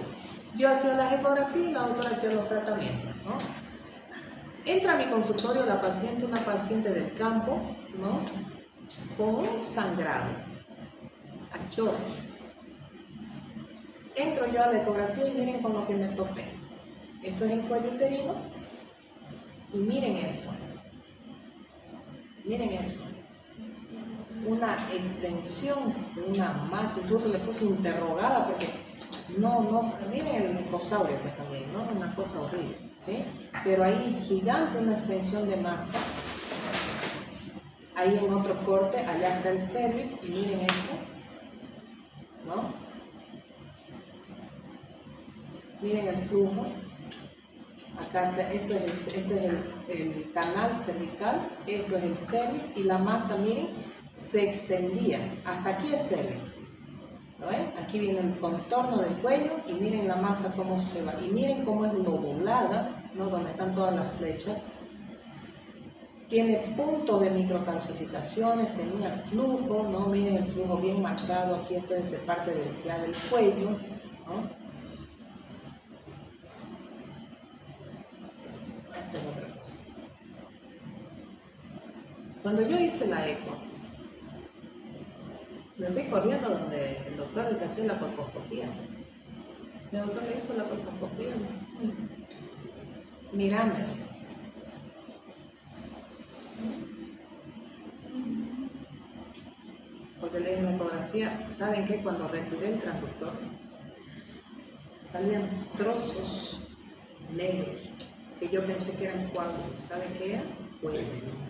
Yo hacía la ecografía y la otra hacía los tratamientos, ¿no? Entra a mi consultorio la paciente, una paciente del campo, ¿no?, con un sangrado a chorros. Entro yo a la ecografía y miren con lo que me topé. Esto es el cuello uterino y miren esto. Miren eso. Una extensión de una masa, incluso le puse interrogada porque miren el micosaurio pues también, ¿no? Una cosa horrible, ¿sí? Pero ahí gigante una extensión de masa. Ahí en otro corte, allá está el cervix y miren esto, ¿no? Miren el flujo. Acá está, esto es el canal cervical, esto es el cervix y la masa, miren, se extendía. Hasta aquí el cervix. ¿Lo ven? Aquí viene el contorno del cuello y miren la masa cómo se va. Y miren cómo es lobulada, ¿no?, donde están todas las flechas. Tiene puntos de microcalcificaciones, tenía flujo, ¿no? Miren el flujo bien marcado, aquí esto es de parte del cuello, ¿no? Esta es otra cosa. Cuando yo hice la eco, me fui corriendo donde el doctor el que hacía la colposcopía. El doctor le hizo la colposcopía. Mírame. Porque le dije en la ecografía, ¿saben qué? Cuando retiré el transductor, salían trozos negros que yo pensé que eran coágulos. ¿Saben qué era? Cuello.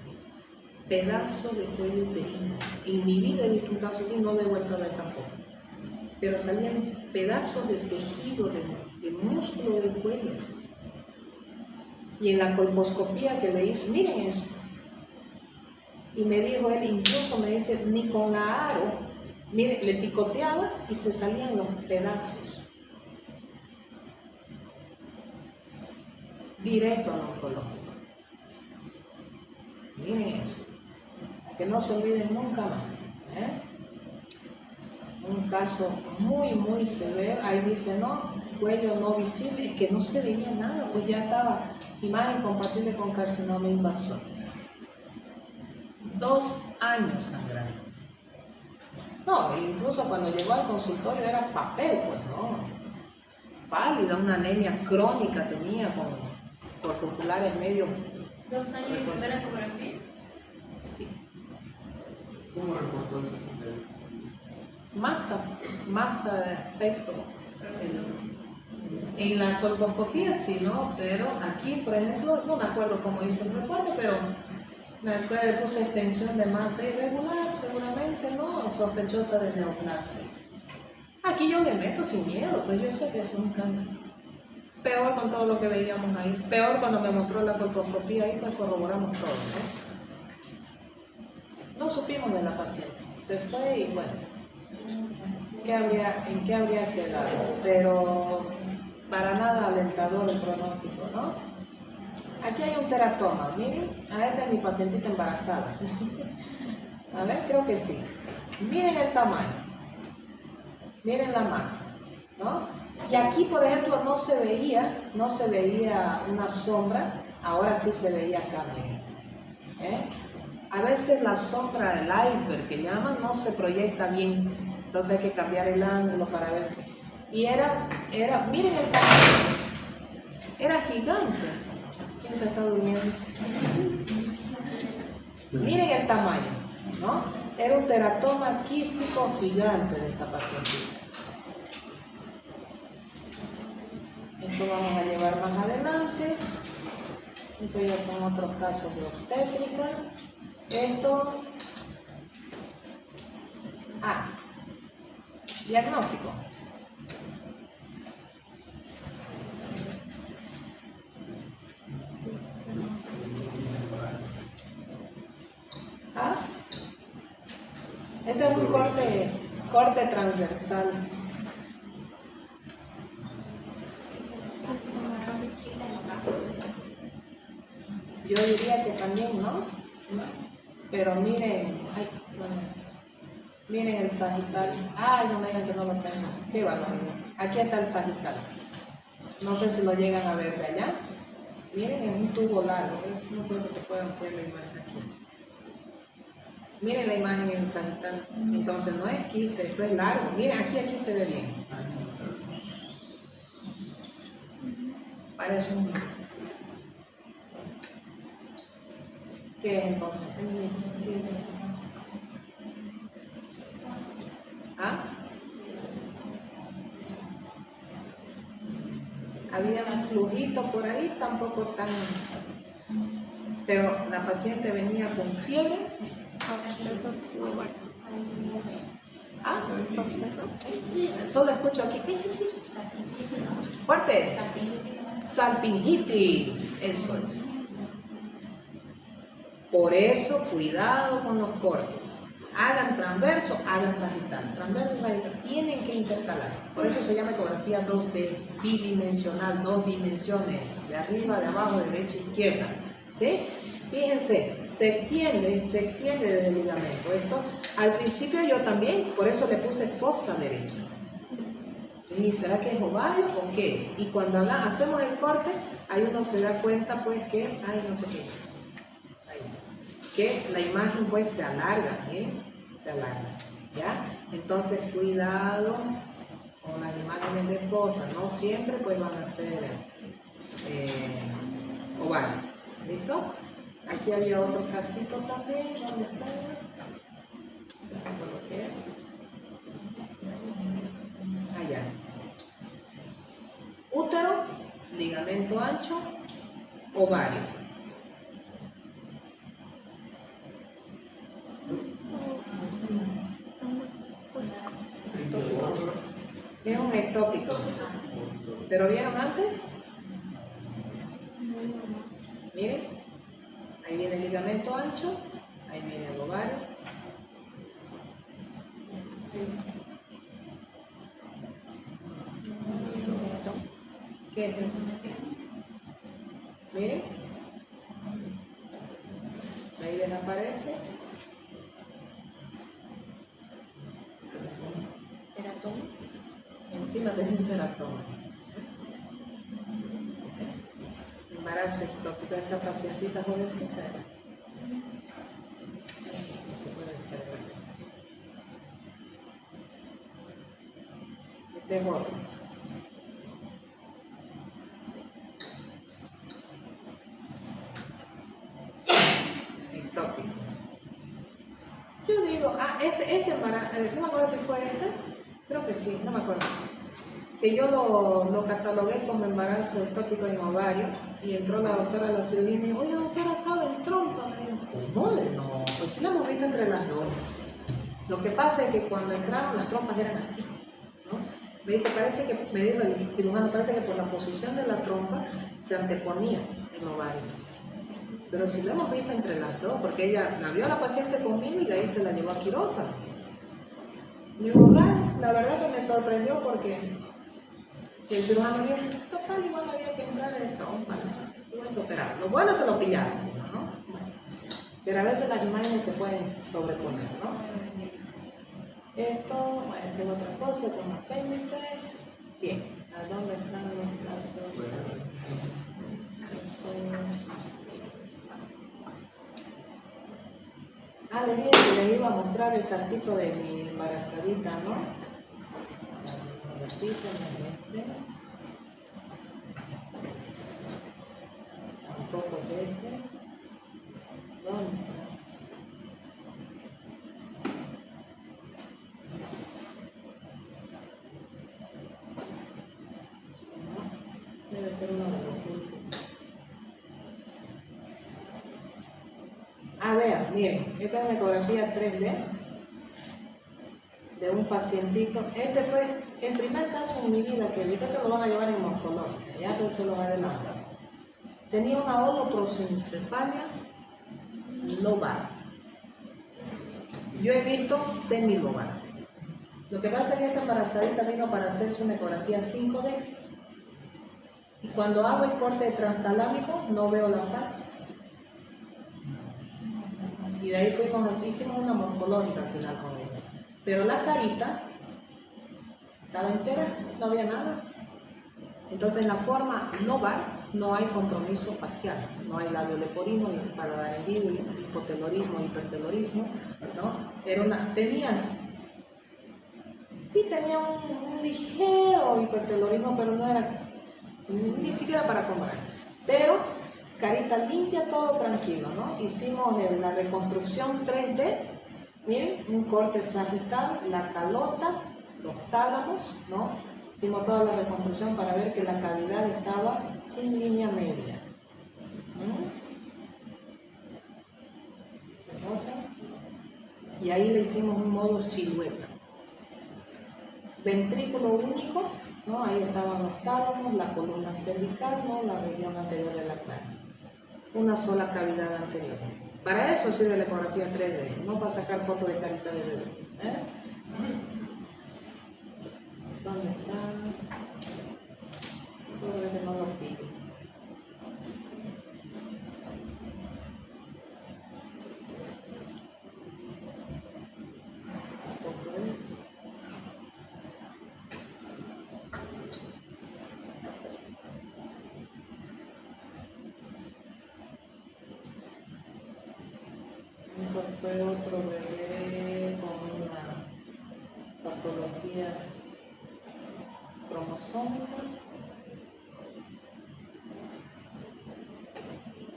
Pedazo de cuello uterino. En mi vida he visto un caso así, no lo he vuelto a ver tampoco. Pero salían pedazos de tejido, de músculo del cuello. Y en la colposcopía que le hice, miren eso. Y me dijo él, incluso me dice, ni con la aro, mire, le picoteaba y se salían los pedazos. Directo al oncológico. Miren eso. Que no se olviden nunca más. Un caso muy severo. Ahí dice, no, cuello no visible, es que no se veía nada, pues ya estaba imagen compatible con carcinoma invasor. 2 años sangrando. No, incluso cuando llegó al consultorio era papel, pues, ¿no? Pálida, una anemia crónica tenía con corpusculares medio. 2 años y primera ecografía. Sí. ¿Cómo reportó el Masa de aspecto. En la colposcopía sí, ¿no? Pero aquí, por ejemplo, no me acuerdo cómo hice el reporte, pero me acuerdo que puse extensión de masa irregular, seguramente, ¿no? O sospechosa de neoplasia. Aquí yo le meto sin miedo, pues yo sé que es un cáncer. Peor con todo lo que veíamos ahí. Peor cuando me mostró la colposcopía, ahí pues corroboramos todo, ¿no? No supimos de la paciente. Se fue y bueno, ¿en qué habría quedado? Pero para nada alentador el pronóstico, ¿no? Aquí hay un teratoma, miren, esta es mi pacientita embarazada. A ver, creo que sí. Miren el tamaño, miren la masa, ¿no? Y aquí, por ejemplo, no se veía una sombra, ahora sí se veía acá, miren. A veces la sombra del iceberg que llaman no se proyecta bien, entonces hay que cambiar el ángulo para ver si... Y miren el tamaño, era gigante. ¿Quién se está durmiendo? Miren el tamaño, ¿no? Era un teratoma quístico gigante de esta pacientita. Esto vamos a llevar más adelante. Estos ya son otros casos de obstétrica. Esto. Diagnóstico. Este es un corte transversal. Yo diría que también, ¿no? Pero miren, miren el sagital. Ay, no me digan que no lo tengo. Qué barbaridad. Aquí está el sagital. No sé si lo llegan a ver de allá. Miren, es un tubo largo. No creo que se pueda ver la imagen aquí. Miren la imagen en el sagital. Entonces no es quiste, esto es largo. Miren, aquí se ve bien. Parece un... ¿Qué es entonces? ¿Qué es? Había un flujito por ahí, tampoco tan... Pero la paciente venía con fiebre. Solo escucho aquí. Fuerte. Salpingitis. Eso es. Por eso, cuidado con los cortes. Hagan transverso, hagan sagital. Transverso, sagital. Tienen que intercalar. Por eso se llama ecografía 2D, bidimensional, 2 dimensiones. De arriba, de abajo, de derecha, izquierda. ¿Sí? Fíjense, se extiende desde el ligamento. Esto, al principio yo también, por eso le puse fosa derecha. ¿Y será que es ovario o qué es? Y cuando hacemos el corte, ahí uno se da cuenta pues que, no sé qué es. Que la imagen pues se alarga, se alarga, ¿ya? Entonces cuidado con las imágenes de fosa, no siempre pues van a ser ovario, ¿listo? Aquí había otro casito también, ¿dónde está? No sé lo que es. Allá. Útero, ligamento ancho, ovario. Es un ectópico. ¿Pero vieron antes? Miren, ahí viene el ligamento ancho, ahí viene el ovario. ¿Qué es eso? Miren, ahí desaparece. Teratoma. Encima tenés un teratoma. Embarazo ectópico de esta pacientita jovencita. No se puede descargar eso. Este es otro. Ectópico. Yo digo, este embarazo, no me acuerdo si fue este. Creo que sí, no me acuerdo. que yo lo catalogué como embarazo ectópico en ovario, y entró la doctora a la cirugía y me dijo, oye doctora, estaba en trompa. Me dijo, ¿cómo? No, pues sí la hemos visto entre las dos. Lo que pasa es que cuando entraron las trompas eran así, ¿no? Me dice, parece que, me dijo el cirujano, parece que por la posición de la trompa se anteponía el ovario. Pero si lo hemos visto entre las dos, porque ella la vio a la paciente conmigo y de ahí se la llevó a quirófano. Digo, raro, la verdad que me sorprendió porque el cirujano dijo, total, igual había que entrar en trompa, ¿no? Igual se operaba. Lo bueno es que lo pillaron, ¿no? Bueno, pero a veces las imágenes se pueden sobreponer, ¿no? Esto, bueno, tengo otra cosa con apéndice. Bien, ¿a dónde están los brazos? Les dije que les iba a mostrar el casito de mi embarazadita, ¿no? Un ratito, un poco de este. ¿Dónde? Debe ser uno de los últimos. Vean, miren, esta es una ecografía 3D de un pacientito. Este fue el primer caso en mi vida que ahorita te lo van a llevar en morfológica, ya te se lo va a adelantar. Tenía una holoprosencefalia lobar. Yo he visto semilobar. Lo que pasa es que esta embarazadita vino para hacerse una ecografía 5D. Y cuando hago el corte transtalámico no veo la faz. Y de ahí fuimos así, hicimos una morfológica al final con ella. Pero la carita estaba entera, no había nada. Entonces en la forma lobar no hay compromiso facial, no hay labio leporino, ni paladar hendido, hipotelorismo, hipertelorismo, ¿no? Tenía un ligero hipertelorismo, pero no era ni siquiera para comparar. Pero carita limpia, todo tranquilo, ¿no? Hicimos la reconstrucción 3D, miren, un corte sagital, la calota, los tálamos, ¿no? Hicimos toda la reconstrucción para ver que la cavidad estaba sin línea media. Y ahí le hicimos un modo silueta. Ventrículo único, ¿no? Ahí estaban los tálamos, la columna cervical, ¿no? La región anterior de la clara. Una sola cavidad anterior. Para eso sirve la ecografía 3D, no para sacar fotos de carita de bebé. ¿Dónde están? Creo que no lo pillo. Fue otro bebé con una patología cromosómica.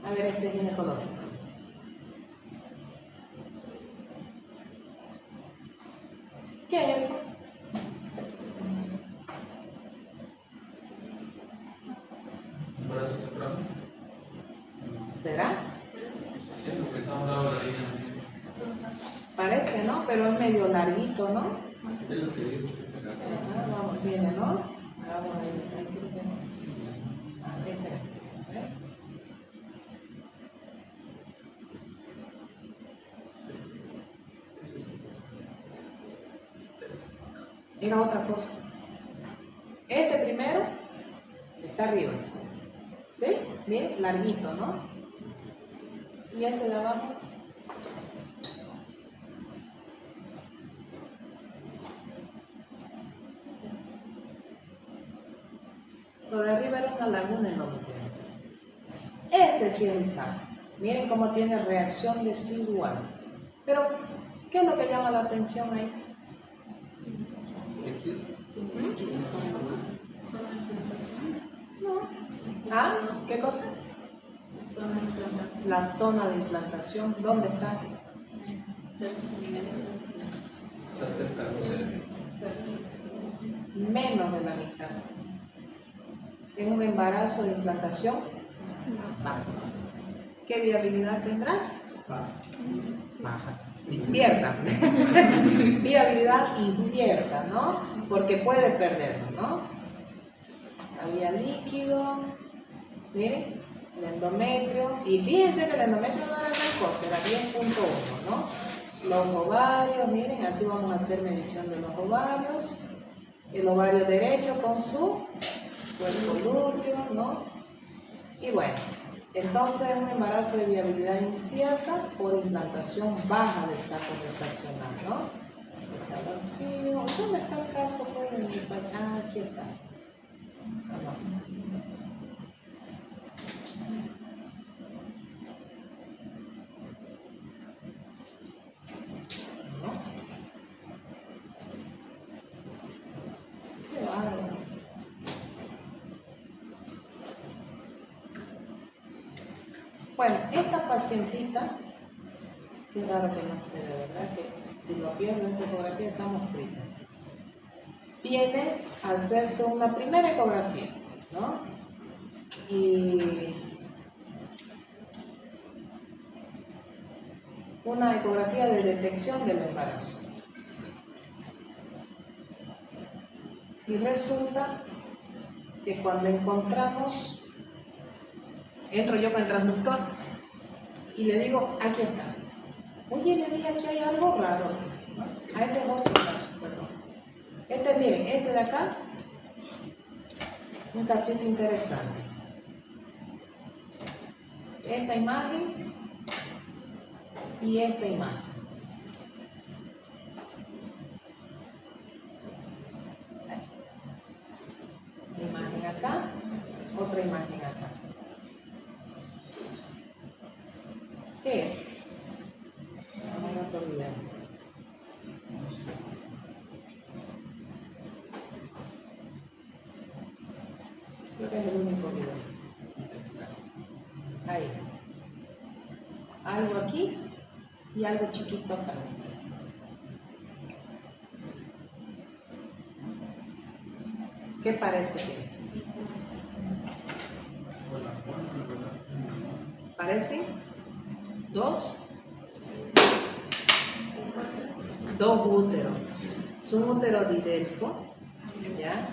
A ver, este es ginecológico. ¿Qué es eso? ¿Será? Parece, ¿no? Pero es medio larguito, ¿no? Vamos, viene, ¿no? Vamos ahí, Era otra cosa. Este primero está arriba. ¿Sí? Miren, larguito, ¿no? Y este de abajo. Lo de arriba era una laguna endometrial. Este sí es el sano. Miren cómo tiene reacción desigual. Pero, ¿qué es lo que llama la atención ahí? No. ¿Ah? ¿Qué cosa? La zona de implantación. ¿Dónde está? Menos de la mitad. Claro. En un embarazo de implantación baja. ¿Qué viabilidad tendrá? Baja. Incierta. Viabilidad incierta, ¿no? Porque puede perderlo, ¿no? Había líquido, miren, el endometrio, y fíjense que el endometrio no era tal cosa, era 10.1, ¿no? Los ovarios, miren, así vamos a hacer medición de los ovarios. El ovario derecho con su cuerpo lúteo, ¿no? Y bueno, entonces un embarazo de viabilidad incierta por implantación baja del saco gestacional, ¿no? Está vacío. ¿Dónde está el caso pues, de mi paciente? Ah, aquí está. ¿No? Qué bárbaro. Bueno, esta pacientita, qué raro que no esté, de verdad que si lo pierdo en esa ecografía estamos fritos. Viene a hacerse una primera ecografía, ¿no? Y una ecografía de detección del embarazo. Y resulta que cuando encontramos, entro yo con el transductor y le digo, aquí está. Oye, le dije, aquí hay algo raro. ¿No? A este es otro caso, perdón. Este, miren, este de acá, un casito interesante. Esta imagen y esta imagen. Imagen acá, otra imagen acá. ¿Qué es? Vamos a otro video. Creo que es el único video. Ahí. Algo aquí y algo chiquito acá. ¿Qué parece que es? ¿Parecen? Dos úteros. Es un útero didelfo, ¿ya?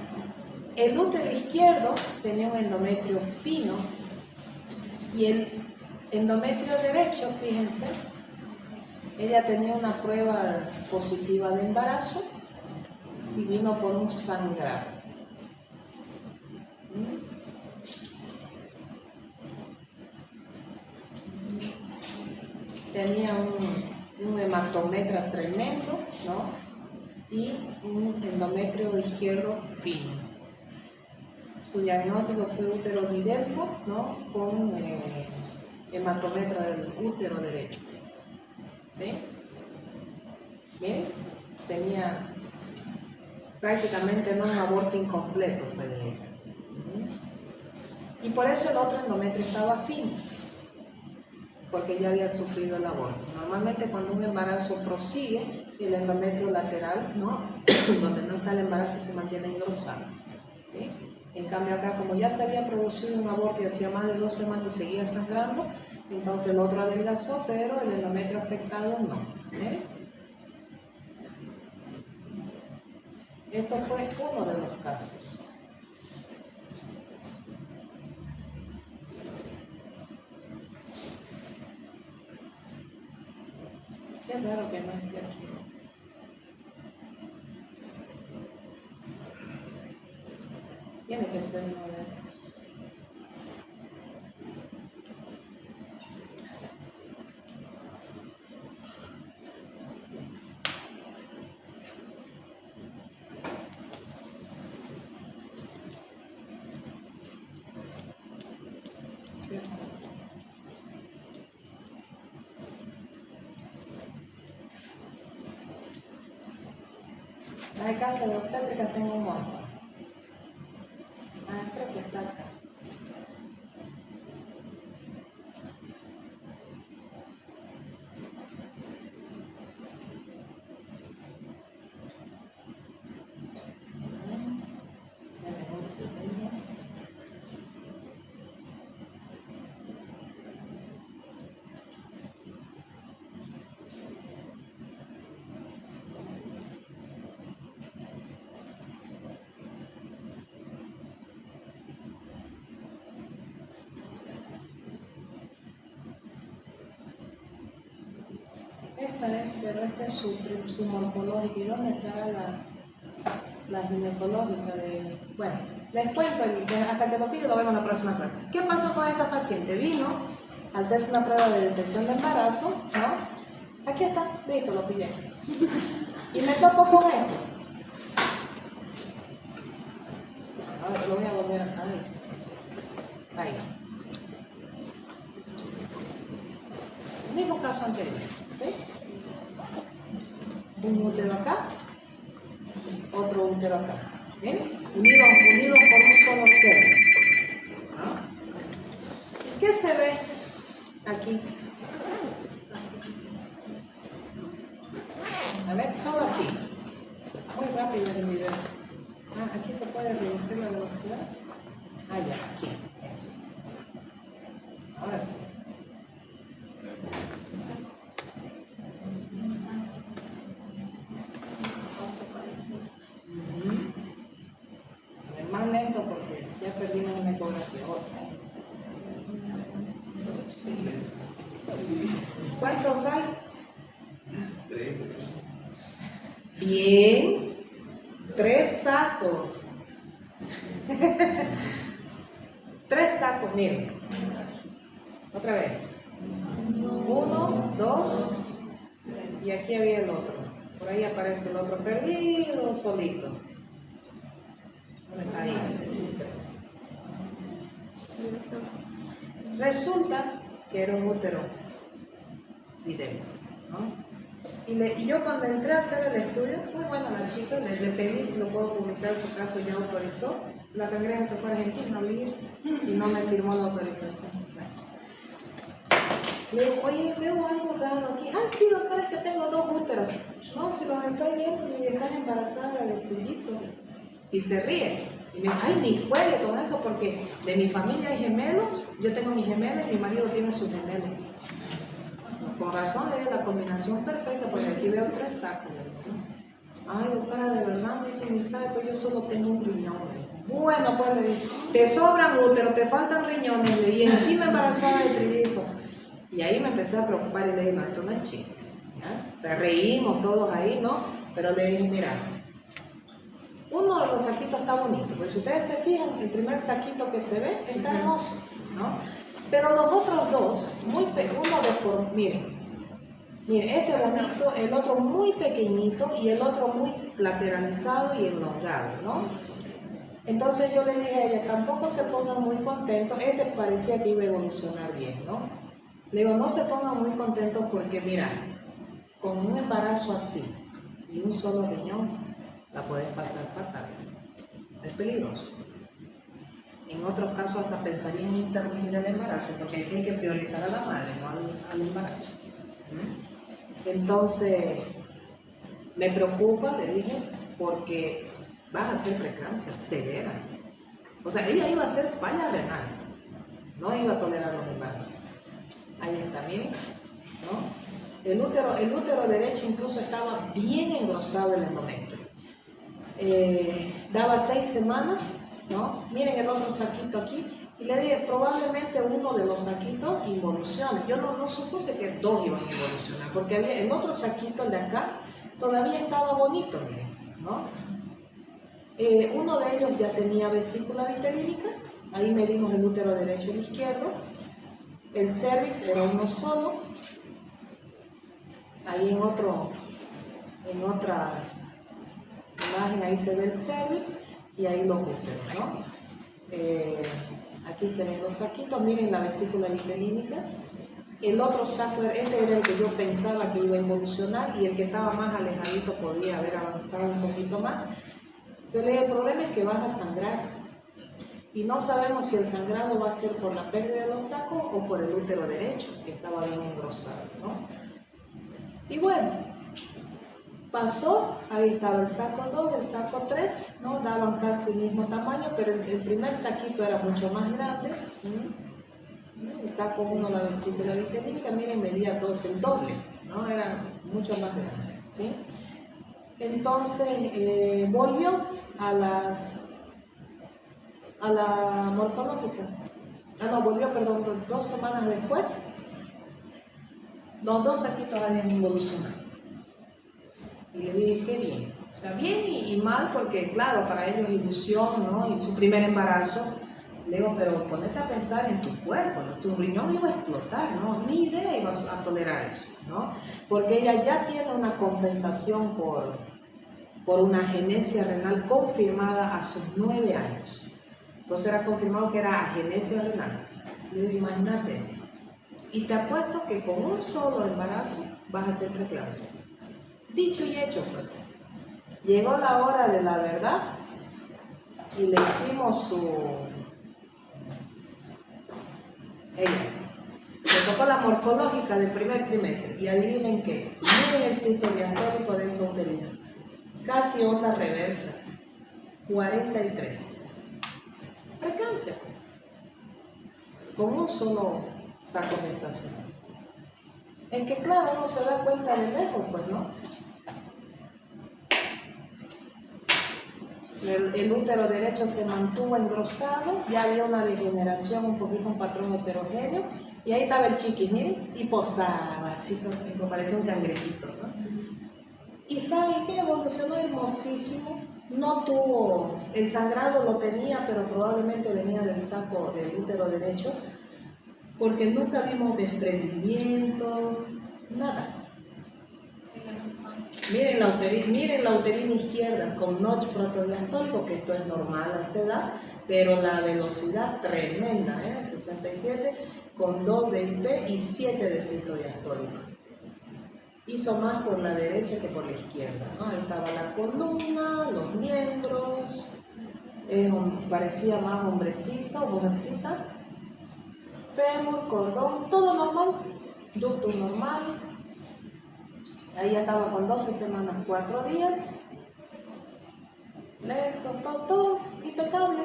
El útero izquierdo tenía un endometrio fino y el endometrio derecho, fíjense, ella tenía una prueba positiva de embarazo y vino por un sangrado. Tenía un hematometra tremendo, ¿no? Y un endometrio izquierdo fino. Su diagnóstico fue útero didelfo, ¿no? Con hematometra del útero derecho. ¿Sí? Bien, tenía prácticamente no un aborto incompleto fue de ella. Y por eso el otro endometrio estaba fino, porque ya había sufrido el aborto. Normalmente cuando un embarazo prosigue, el endometrio lateral, ¿no? Donde no está el embarazo, se mantiene engrosado. ¿Sí? En cambio acá, como ya se había producido un aborto y hacía más de 2 semanas y seguía sangrando, entonces el otro adelgazó, pero el endometrio afectado no. ¿Sí? Esto fue uno de los casos. Qué raro que no esté aquí. Tiene que ser uno de estos. Las casas de obstétrica tengo un montón. Creo que está acá. Esta es, pero esta es su morfológica. ¿Y dónde está la ginecológica? Bueno, les cuento, hasta que lo pido lo vemos en la próxima clase. ¿Qué pasó con esta paciente? Vino a hacerse una prueba de detección de embarazo, ¿no? Aquí está, listo, lo pillé. Y me topo con esto. Ahora lo voy a volver a ahí. El mismo caso anterior, ¿sí? Un útero acá, otro útero acá. ¿Ven? Unidos por un solo cervix. ¿Qué se ve aquí? A ver, solo aquí. Muy rápido el video. Aquí se puede reducir la velocidad. Ya, aquí. Eso. Ahora sí. Más lento porque ya perdimos una ecografía. ¿Cuántos hay? 3. Bien. 3 sacos. 3 sacos, miren. Otra vez. 1, 2. Y aquí había el otro. Por ahí aparece el otro perdido, solito. Ahí. 3. Resulta que era un útero idéntico, ¿no? Y yo cuando entré a hacer el estudio, muy buena la chica, le pedí si lo puedo publicar en su caso, ya autorizó. La cangreja se fue a Argentina a vivir y no me firmó la autorización. Le digo, oye, veo algo raro aquí. Sí, doctora, es que tengo 2 úteros. No, si los estoy viendo y estás embarazada de trillizo. Y se ríe. Y me dice, ay, ni juegue con eso porque de mi familia hay gemelos, yo tengo mis gemelos y mi marido tiene sus gemelos. Con razón le dio la combinación perfecta porque aquí veo 3 sacos. Ay, doctora, de verdad, me dice mi saco, yo solo tengo un riñón. Bueno, pues le dije, te sobran úteros, te faltan riñones y encima embarazada de trillizo. Y ahí me empecé a preocupar y le dije, no, esto no es chico. ¿Ya? O sea, reímos todos ahí, ¿no? Pero le dije, mira, uno de los saquitos está bonito, porque si ustedes se fijan, el primer saquito que se ve está hermoso, ¿no? Pero los otros dos, miren, este bonito, el otro muy pequeñito y el otro muy lateralizado y elongado, ¿no? Entonces yo le dije a ella, tampoco se pongan muy contentos, este parecía que iba a evolucionar bien, ¿no? Le digo, no se pongan muy contentos porque mira, con un embarazo así y un solo riñón, la puedes pasar fatal. Es peligroso. En otros casos hasta pensaría en interrumpir el embarazo, porque hay que priorizar a la madre, no al embarazo. Entonces, me preocupa, le dije, porque vas a hacer preeclampsia severa. O sea, ella iba a hacer falla renal, no iba a tolerar los embarazos. Ahí está, miren, ¿no? El útero derecho incluso estaba bien engrosado en el momento. Daba 6 semanas, ¿no? Miren el otro saquito aquí. Y le dije, probablemente uno de los saquitos involucione. Yo no supuse que 2 iban a involucionar, porque había el otro saquito, el de acá, todavía estaba bonito, miren, ¿no? Uno de ellos ya tenía vesícula vitelínica. Ahí medimos el útero derecho y el izquierdo. El cervix era uno solo. Ahí en otra imagen, ahí se ve el cervix y ahí los úteros, ¿no? Aquí se ven los saquitos, miren la vesícula vitelínica. El otro saco, este era el que yo pensaba que iba a involucionar y el que estaba más alejadito podía haber avanzado un poquito más. Pero el problema es que vas a sangrar y no sabemos si el sangrado va a ser por la pérdida de los sacos o por el útero derecho, que estaba bien engrosado, ¿no? Y bueno, pasó, ahí estaba el saco 2, el saco 3, ¿no? Daban casi el mismo tamaño, pero el primer saquito era mucho más grande. El saco 1, la vitelínica, miren, medía 2, el doble, ¿no? Era mucho más grande, ¿sí? Entonces volvió a la morfológica. Volvió, perdón, 2 semanas después. Los 2 saquitos habían evolucionado. Y le dije, qué bien. O sea, bien y mal, porque claro, para ellos ilusión, ¿no? Y su primer embarazo. Le digo, pero ponete a pensar en tu cuerpo, ¿no? Tu riñón iba a explotar, ¿no? Ni idea ibas a tolerar eso, ¿no? Porque ella ya tiene una compensación por una agenesia renal confirmada a sus 9 años. Entonces era confirmado que era agenesia renal. Le digo, imagínate. Y te apuesto que con un solo embarazo vas a hacer preeclampsia. Dicho y hecho, pues. Llegó la hora de la verdad y le hicimos ella. Le tocó la morfológica del primer trimestre. Y adivinen qué. Miren el sitio diastólico de esa uterina. Casi onda reversa. 43. Preeclampsia. Con un solo saco gestacional. Es que claro, uno se da cuenta de lejos, pues, ¿no? El útero derecho se mantuvo engrosado, ya había una degeneración, un poquito un patrón heterogéneo, y ahí estaba el chiquis, miren, y posaba, así como parecía un cangrejito, ¿no? Y ¿saben qué? Evolucionó hermosísimo, no tuvo, el sangrado lo tenía, pero probablemente venía del saco del útero derecho, porque nunca vimos desprendimiento, nada. Miren la uterina izquierda con notch protodiastólico, que esto es normal a esta edad, pero la velocidad tremenda, 67, con 2 de IP y 7 de centro diastólico. Hizo más por la derecha que por la izquierda, ¿no? Ahí estaba la columna, los miembros, parecía más hombrecito, mujercita, fémur, cordón, todo normal, ductus normal. Ahí ya estaba con 12 semanas, 4 días, lexo, todo impecable,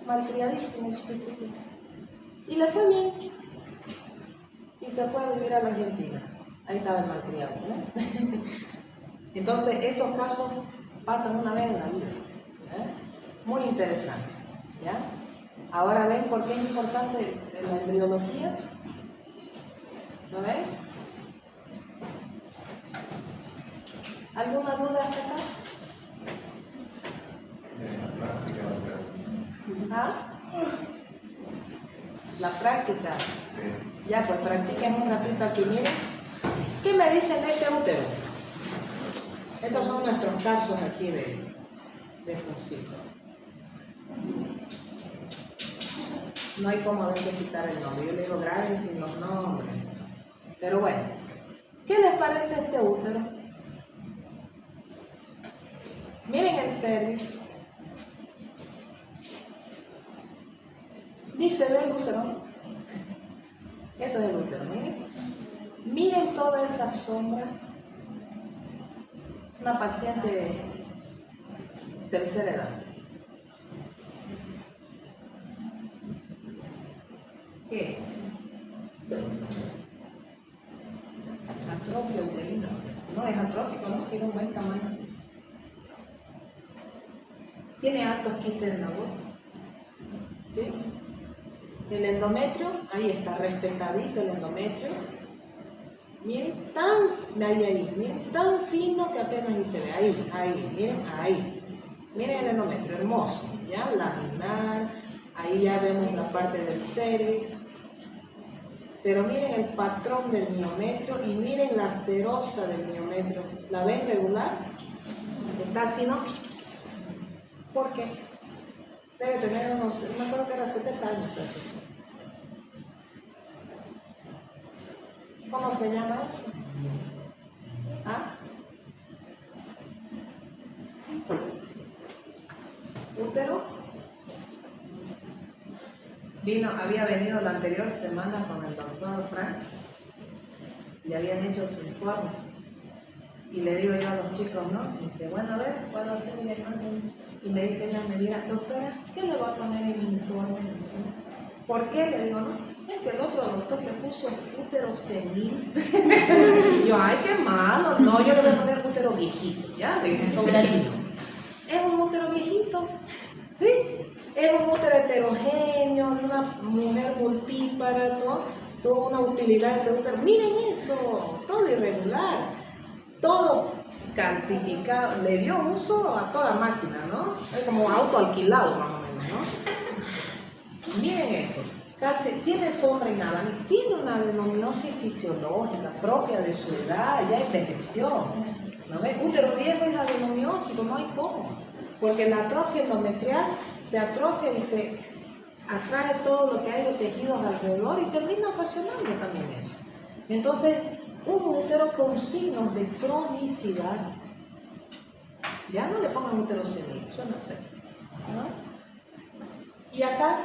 malcriadísimo, chiquitriquis. Y le fue bien, y se fue a vivir a la Argentina. Ahí estaba el malcriado, ¿no? Entonces, esos casos pasan una vez en la vida, muy interesante, ¿ya? Ahora ven por qué es importante la embriología, ¿lo ven? ¿Alguna duda hasta acá? ¿Ah? La práctica. Ya, pues practiquen un ratito aquí, miren. ¿Qué me dicen de este útero? Estos son nuestros casos aquí de Fonsito. No hay como a veces quitar el nombre. Yo le digo, graben sin los nombres. Pero bueno, ¿qué les parece este útero? Miren el cervix. Dice, ve el útero. Esto es el útero, miren. Miren toda esa sombra. Es una paciente de tercera edad. ¿Qué es? Atrofia uterina. No es atrófico, no tiene un buen tamaño. Tiene hartos quistes en la boca. ¿Sí? El endometrio, ahí está, respetadito el endometrio. Miren, miren, tan fino que apenas ahí se ve. Ahí, miren, ahí. Miren el endometrio, hermoso, ¿ya? Laminar, ahí ya vemos la parte del cervix. Pero miren el patrón del miometrio y miren la serosa del miometrio. ¿La ven regular? Está así, ¿no? ¿Por qué? Debe tener unos, no me acuerdo que era 70 años, creo que sí. ¿Cómo se llama eso? ¿Ah? ¿Útero? Había venido la anterior semana con el doctor Frank y habían hecho su informe. Y le digo yo a los chicos, ¿no? Y dice, bueno, a ver, ¿puedo hacer mi diagnóstico? Y me dice ella, me dirá, doctora, ¿qué le va a poner en mi informe? Me dice, ¿por qué? Le digo, no, es que el otro doctor le puso útero senil. Y yo, ay, qué malo. No, yo le voy a poner útero viejito, ¿ya? Es un útero viejito, ¿sí? Es un útero heterogéneo, de una mujer multípara, ¿no? Tuvo una utilidad ese útero. Miren eso, todo irregular, todo calcificado, le dio uso a toda máquina, ¿no? Es como auto alquilado más o menos, ¿no? Miren eso, tiene sombra en nada, tiene una adenomiosis fisiológica propia de su edad, ya envejeció, ¿no ves? Útero viejo es adenomiósico, no hay cómo, porque la atrofia endometrial se atrofia y se atrae todo lo que hay de tejidos alrededor y termina ocasionando también eso. Entonces, un útero con signos de cronicidad, ya no le pongan útero senil, suena feo, ¿no? Y acá,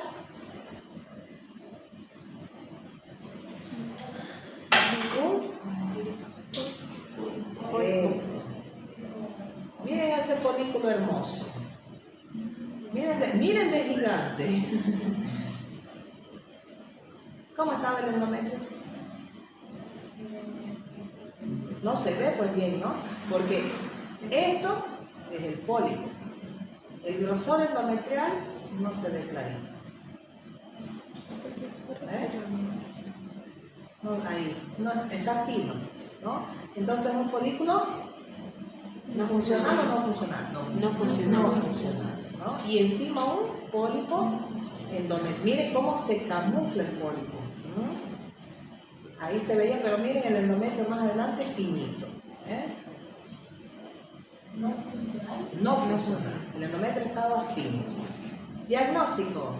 eso. Miren ese folículo hermoso. Miren de gigante. ¿Cómo estaba el endometrio? No se ve pues bien, ¿no? Porque esto es el pólipo. El grosor endometrial no se ve clarito. No, ahí, no, está fino, ¿no? Entonces un folículo no funcional o no funcional. No funcional. No funcional, ¿no? Y encima un pólipo endometrial. Miren cómo se camufla el pólipo, ¿no? Ahí se veía, pero miren el endometrio más adelante finito. No funcional. No funcional. El endometrio estaba fino. Diagnóstico.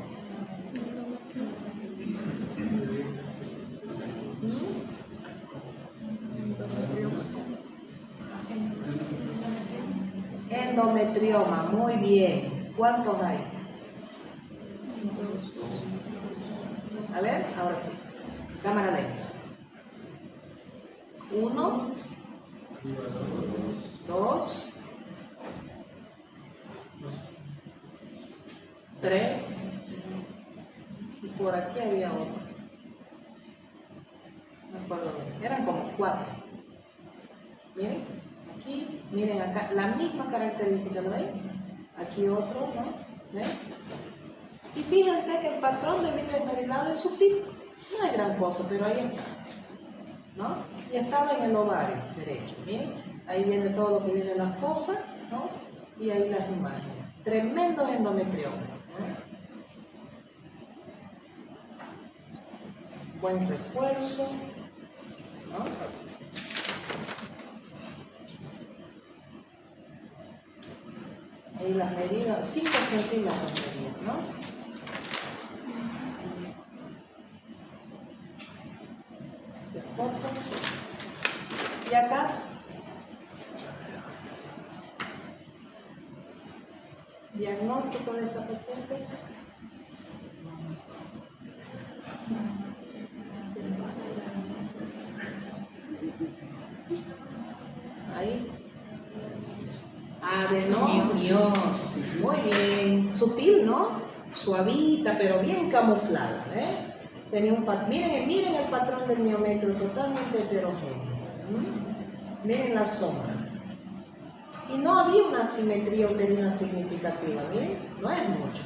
Endometrioma, muy bien. ¿Cuántos hay? A ver, ahora sí. Cámara lenta. 1, 2, 3, y por aquí había otro. No me acuerdo bien. Eran como 4. Miren, aquí, miren acá, la misma característica, ¿lo ven? Aquí otro, ¿no? ¿Ven? Y fíjense que el patrón de vidrio esmerilado es sutil. No hay gran cosa, pero ahí está, ¿no? Y estaba en el ovario derecho, miren. Ahí viene todo lo que viene en la fosa, ¿no? Y ahí las imágenes. Tremendo endometrioma, ¿no? Buen refuerzo, ¿no? Ahí las medidas, 5 centímetros medidas, ¿no? Y acá diagnóstico de esta paciente. Ahí. Adenomiosis, muy bien, sutil, ¿no? Suavita, pero bien camuflada, ¿eh? Tenía miren el patrón del miometrio, totalmente heterogéneo. Miren la sombra. Y no había una simetría uterina significativa, miren, no es mucho.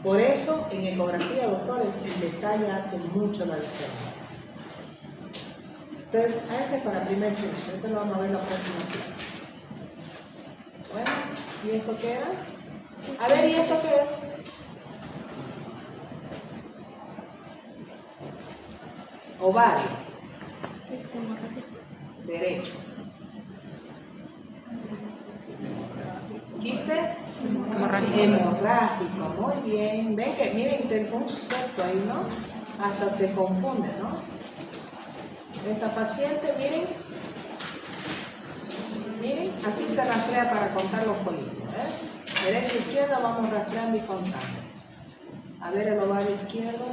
Por eso, en ecografía, doctores, el detalle hace mucho la diferencia. Entonces, este es para primer curso, este lo vamos a ver en la próxima clase. Bueno, ¿y esto qué era? A ver, ¿y esto qué es? Ovario. Derecho. ¿Quiste? Hemorrágico, muy bien. Ven que, miren, tengo un septo ahí, ¿no? Hasta se confunde, ¿no? Esta paciente, miren, así se rastrea para contar los folículos, ¿eh? Derecha e izquierda vamos rastreando y contando. A ver el ovario izquierdo.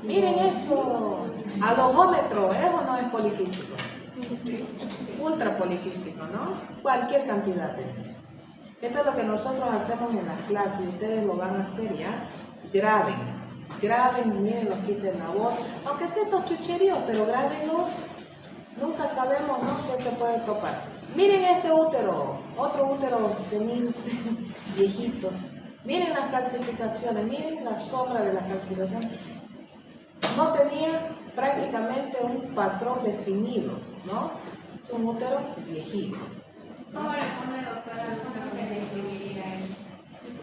Miren eso, adogómetro, ¿es o no es poliquístico? Ultra poliquístico, ¿no? Cualquier cantidad de. Esto es lo que nosotros hacemos en las clases y ustedes lo van a hacer ya. Graben, miren, los quiten la voz, aunque sea estos chucheríos, pero grábenlos. Nunca sabemos, ¿no?, qué se puede topar. Miren este útero, otro útero senil, viejito. Miren las calcificaciones, miren la sombra de las calcificaciones. No tenía prácticamente un patrón definido, ¿no? Es un útero viejito. ¿Cómo le pone, doctora? ¿Cómo se definiría eso?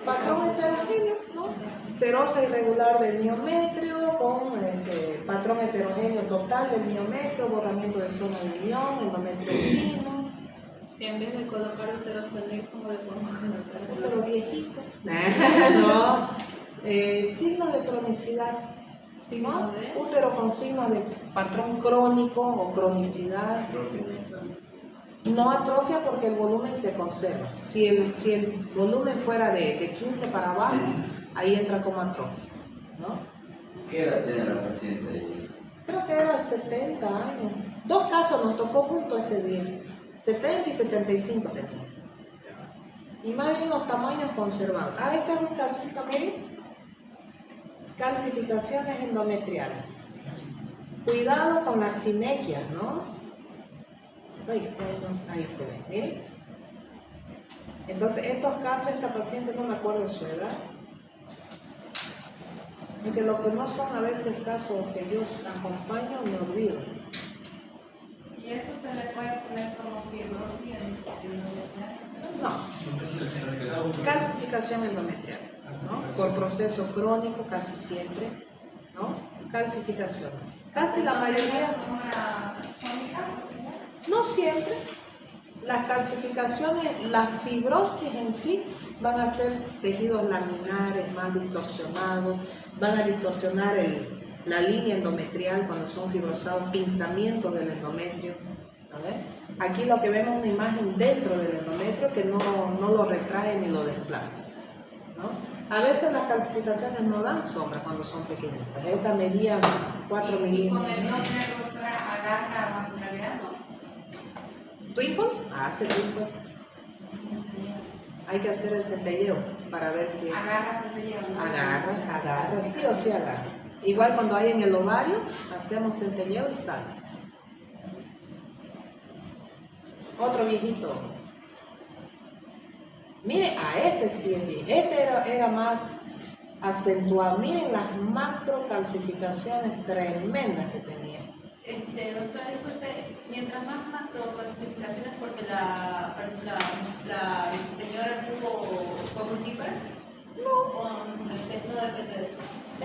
Patrón heterogéneo, ¿no? Serosa irregular del miometrio, con patrón heterogéneo total del miometrio, borramiento de zona de unión, endometrio fino. Y en vez de colocar útero senil, ¿cómo le podemos colocar? Útero viejito. No. Signos de cronicidad. ¿Signo de? Útero con signos de patrón crónico o cronicidad. No atrofia porque el volumen se conserva. Si el volumen fuera de 15 para abajo, ahí entra como atrofia, ¿no? ¿Qué edad tiene la paciente? Creo que era 70 años. 2 casos nos tocó juntos ese día. 70 y 75 tenía. Y más bien los tamaños conservados. Ah, este es un casito, miren. Calcificaciones endometriales. Cuidado con las sinequias, ¿no? Ahí se ve, miren. Entonces, estos casos, esta paciente no me acuerdo de su edad. Porque lo que no son a veces casos que yo acompaño, me olvido. ¿Y eso se le puede poner como fibrosis No. Calcificación endometrial, ¿no? Por proceso crónico casi siempre, ¿no? Calcificación. Casi la mayoría. No siempre. Las calcificaciones, las fibrosis en sí van a ser tejidos laminares más distorsionados, van a distorsionar la línea endometrial cuando son fibrosados, pinzamientos del endometrio. Aquí lo que vemos es una imagen dentro del endometrio que no lo retrae ni lo desplaza, ¿no? A veces las calcificaciones no dan sombra cuando son pequeñitas. Esta medía 4 milímetros. ¿Y con el nombre, doctora, agarra vascularidad, no? ¿Twinkle? Hace twinkle. Hay que hacer el centelleo para ver si Agarra centelleo, ¿no? agarra, sí o sí agarra. Igual cuando hay en el ovario, hacemos centelleo y sale. Otro viejito. Mire, a este sí es bien. Este era más acentuado. Miren las macrocalcificaciones tremendas que tenía. Doctora, disculpe, mientras más macrocalcificaciones, porque la señora tuvo multípara, No, con el peso depende de eso.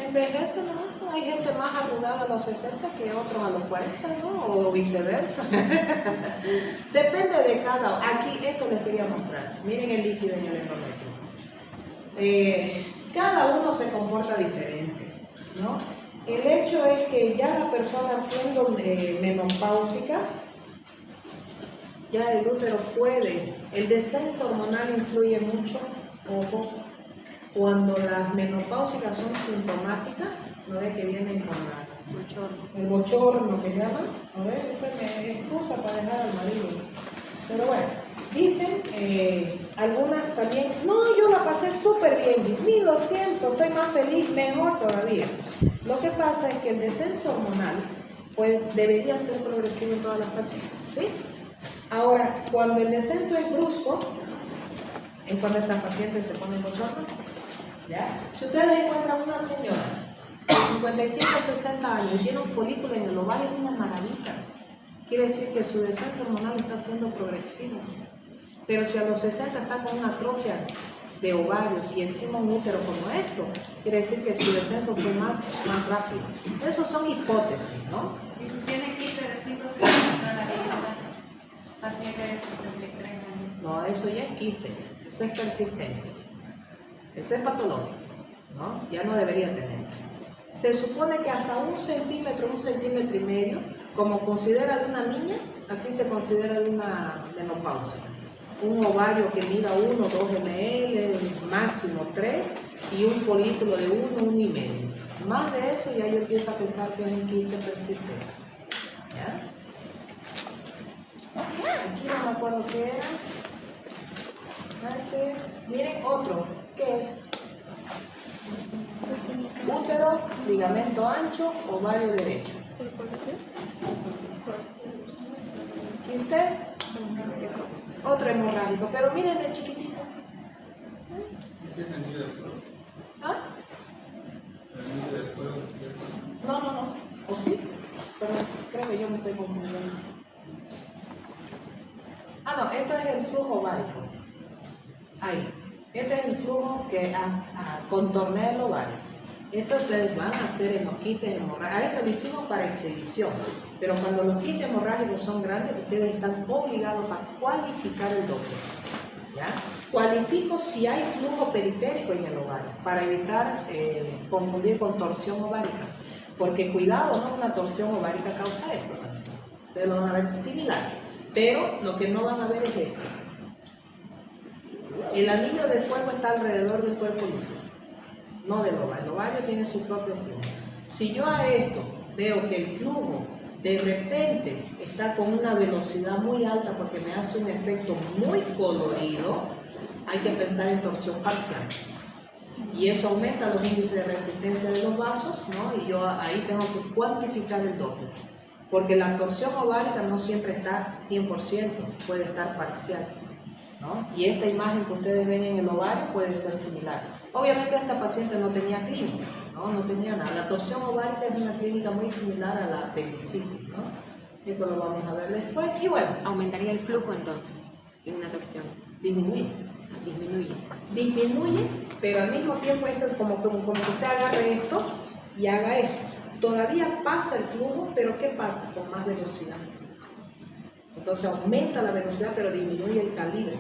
envejece, ¿no? Hay gente más arrugada a los 60 que otros a los 40, ¿no? O viceversa. Depende de cada. Aquí, esto les quería mostrar. Miren el líquido en el endometrio. Cada uno se comporta diferente, ¿no? El hecho es que ya la persona siendo menopáusica, ya el útero puede, el descenso hormonal influye mucho, ojo, cuando las menopáusicas son sintomáticas, ¿no ve? Que vienen con el bochorno que llaman, ¿no ve? Eso me excusa para dejar al marido. Pero bueno, dicen algunas también, no, yo la pasé súper bien, ni lo siento, estoy más feliz, mejor todavía. Lo que pasa es que el descenso hormonal, pues debería ser progresivo en todas las pacientes, ¿sí? Ahora, cuando el descenso es brusco, es cuando estas pacientes se ponen bochornos, ¿ya? Si ustedes encuentran una señora de 55 a 60 años y tiene un folículo en el ovario, es una maravilla. Quiere decir que su descenso hormonal está siendo progresivo. Pero si a los 60 está con una atrofia de ovarios y encima un útero como esto, quiere decir que su descenso fue más rápido. Esos son hipótesis, ¿no? Y si tiene quiste de 5 centímetros a la dieta, paciente de 63 años. No, eso ya es quiste, eso es persistencia. Eso es patológico, ¿no? Ya no debería tener. Se supone que hasta 1 centímetro, 1,5 centímetros, como considera de una niña, así se considera de una menopausia. un ovario que mida 1 o 2 ml, máximo 3, y un folículo de 1, 1,5. Más de eso ya yo empiezo a pensar que es un quiste persistente. ¿Ya? Aquí no me acuerdo qué era. Miren otro, ¿qué es? Útero, ligamento ancho, ovario derecho. ¿Quiste? Otro hemorrágico, pero miren de chiquitito. ¿Ah? No. ¿O sí? Pero creo que yo me estoy confundiendo. Ah, no, este es el flujo ovárico. Ahí. Este es el flujo que contornea el ovario. Esto ustedes van a hacer en los quistes hemorrágicos. Esto lo hicimos para exhibición, pero cuando los quistes hemorrágicos son grandes, ustedes están obligados a cualificar el Doppler. ¿Ya? Cualifico si hay flujo periférico en el ovario, para evitar confundir con torsión ovárica. Porque cuidado, no una torsión ovárica causa esto. Ustedes lo van a ver similar, pero lo que no van a ver es esto. El anillo de fuego está alrededor del cuerpo lúteo, no del ovario. El ovario tiene su propio flujo. Si yo a esto veo que el flujo de repente está con una velocidad muy alta porque me hace un efecto muy colorido, hay que pensar en torsión parcial. Y eso aumenta los índices de resistencia de los vasos, ¿no? Y yo ahí tengo que cuantificar el Doppler. Porque la torsión ovárica no siempre está 100%, puede estar parcial, ¿no? Y esta imagen que ustedes ven en el ovario puede ser similar. Obviamente esta paciente no tenía clínica, no tenía nada. La torsión ovárica es una clínica muy similar a la apendicitis, ¿no? Esto lo vamos a ver después. Y bueno, Aumentaría el flujo entonces en una torsión. disminuye. Disminuye. Disminuye, pero al mismo tiempo esto es como que usted agarre esto y haga esto. Todavía pasa el flujo, pero ¿qué pasa? Con más velocidad. Entonces aumenta la velocidad, pero disminuye el calibre.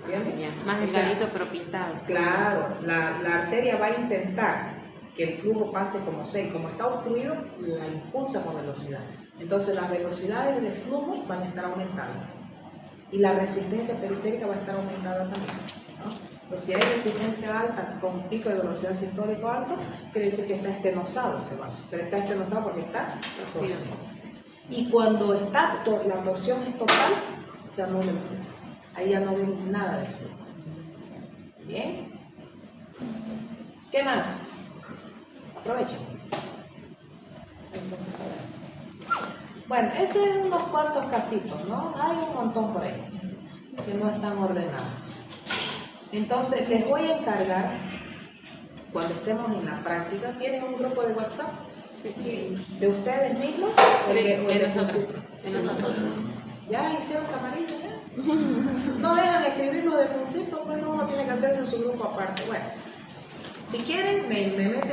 ¿Entiendes? Ya, más O sea, delgadito pero pintado. claro, la arteria va a intentar que el flujo pase como sea, y como está obstruido, la impulsa con velocidad. Entonces las velocidades de flujo van a estar aumentadas. Y la resistencia periférica va a estar aumentada también, ¿no? Pues si hay resistencia alta con pico de velocidad sistólico alto, quiere decir que está estenosado ese vaso, pero está estenosado porque está torcido. Y cuando la torsión es total, se anula el flujo. Ahí ya no ven nada de flujo. Bien. ¿Qué más? Aprovechen. Bueno, esos son unos cuantos casitos, ¿no? Hay un montón por ahí que no están ordenados. Entonces, les voy a encargar, cuando estemos en la práctica, ¿tienen un grupo de WhatsApp? Sí. ¿De ustedes mismos? Sí, de nosotros. Funcipro? De nosotros. ¿Ya hicieron camarilla? ¿Ya? No dejan escribir lo de Funcipro, pues no, uno tiene que hacerse su grupo aparte. Bueno, si quieren, me meten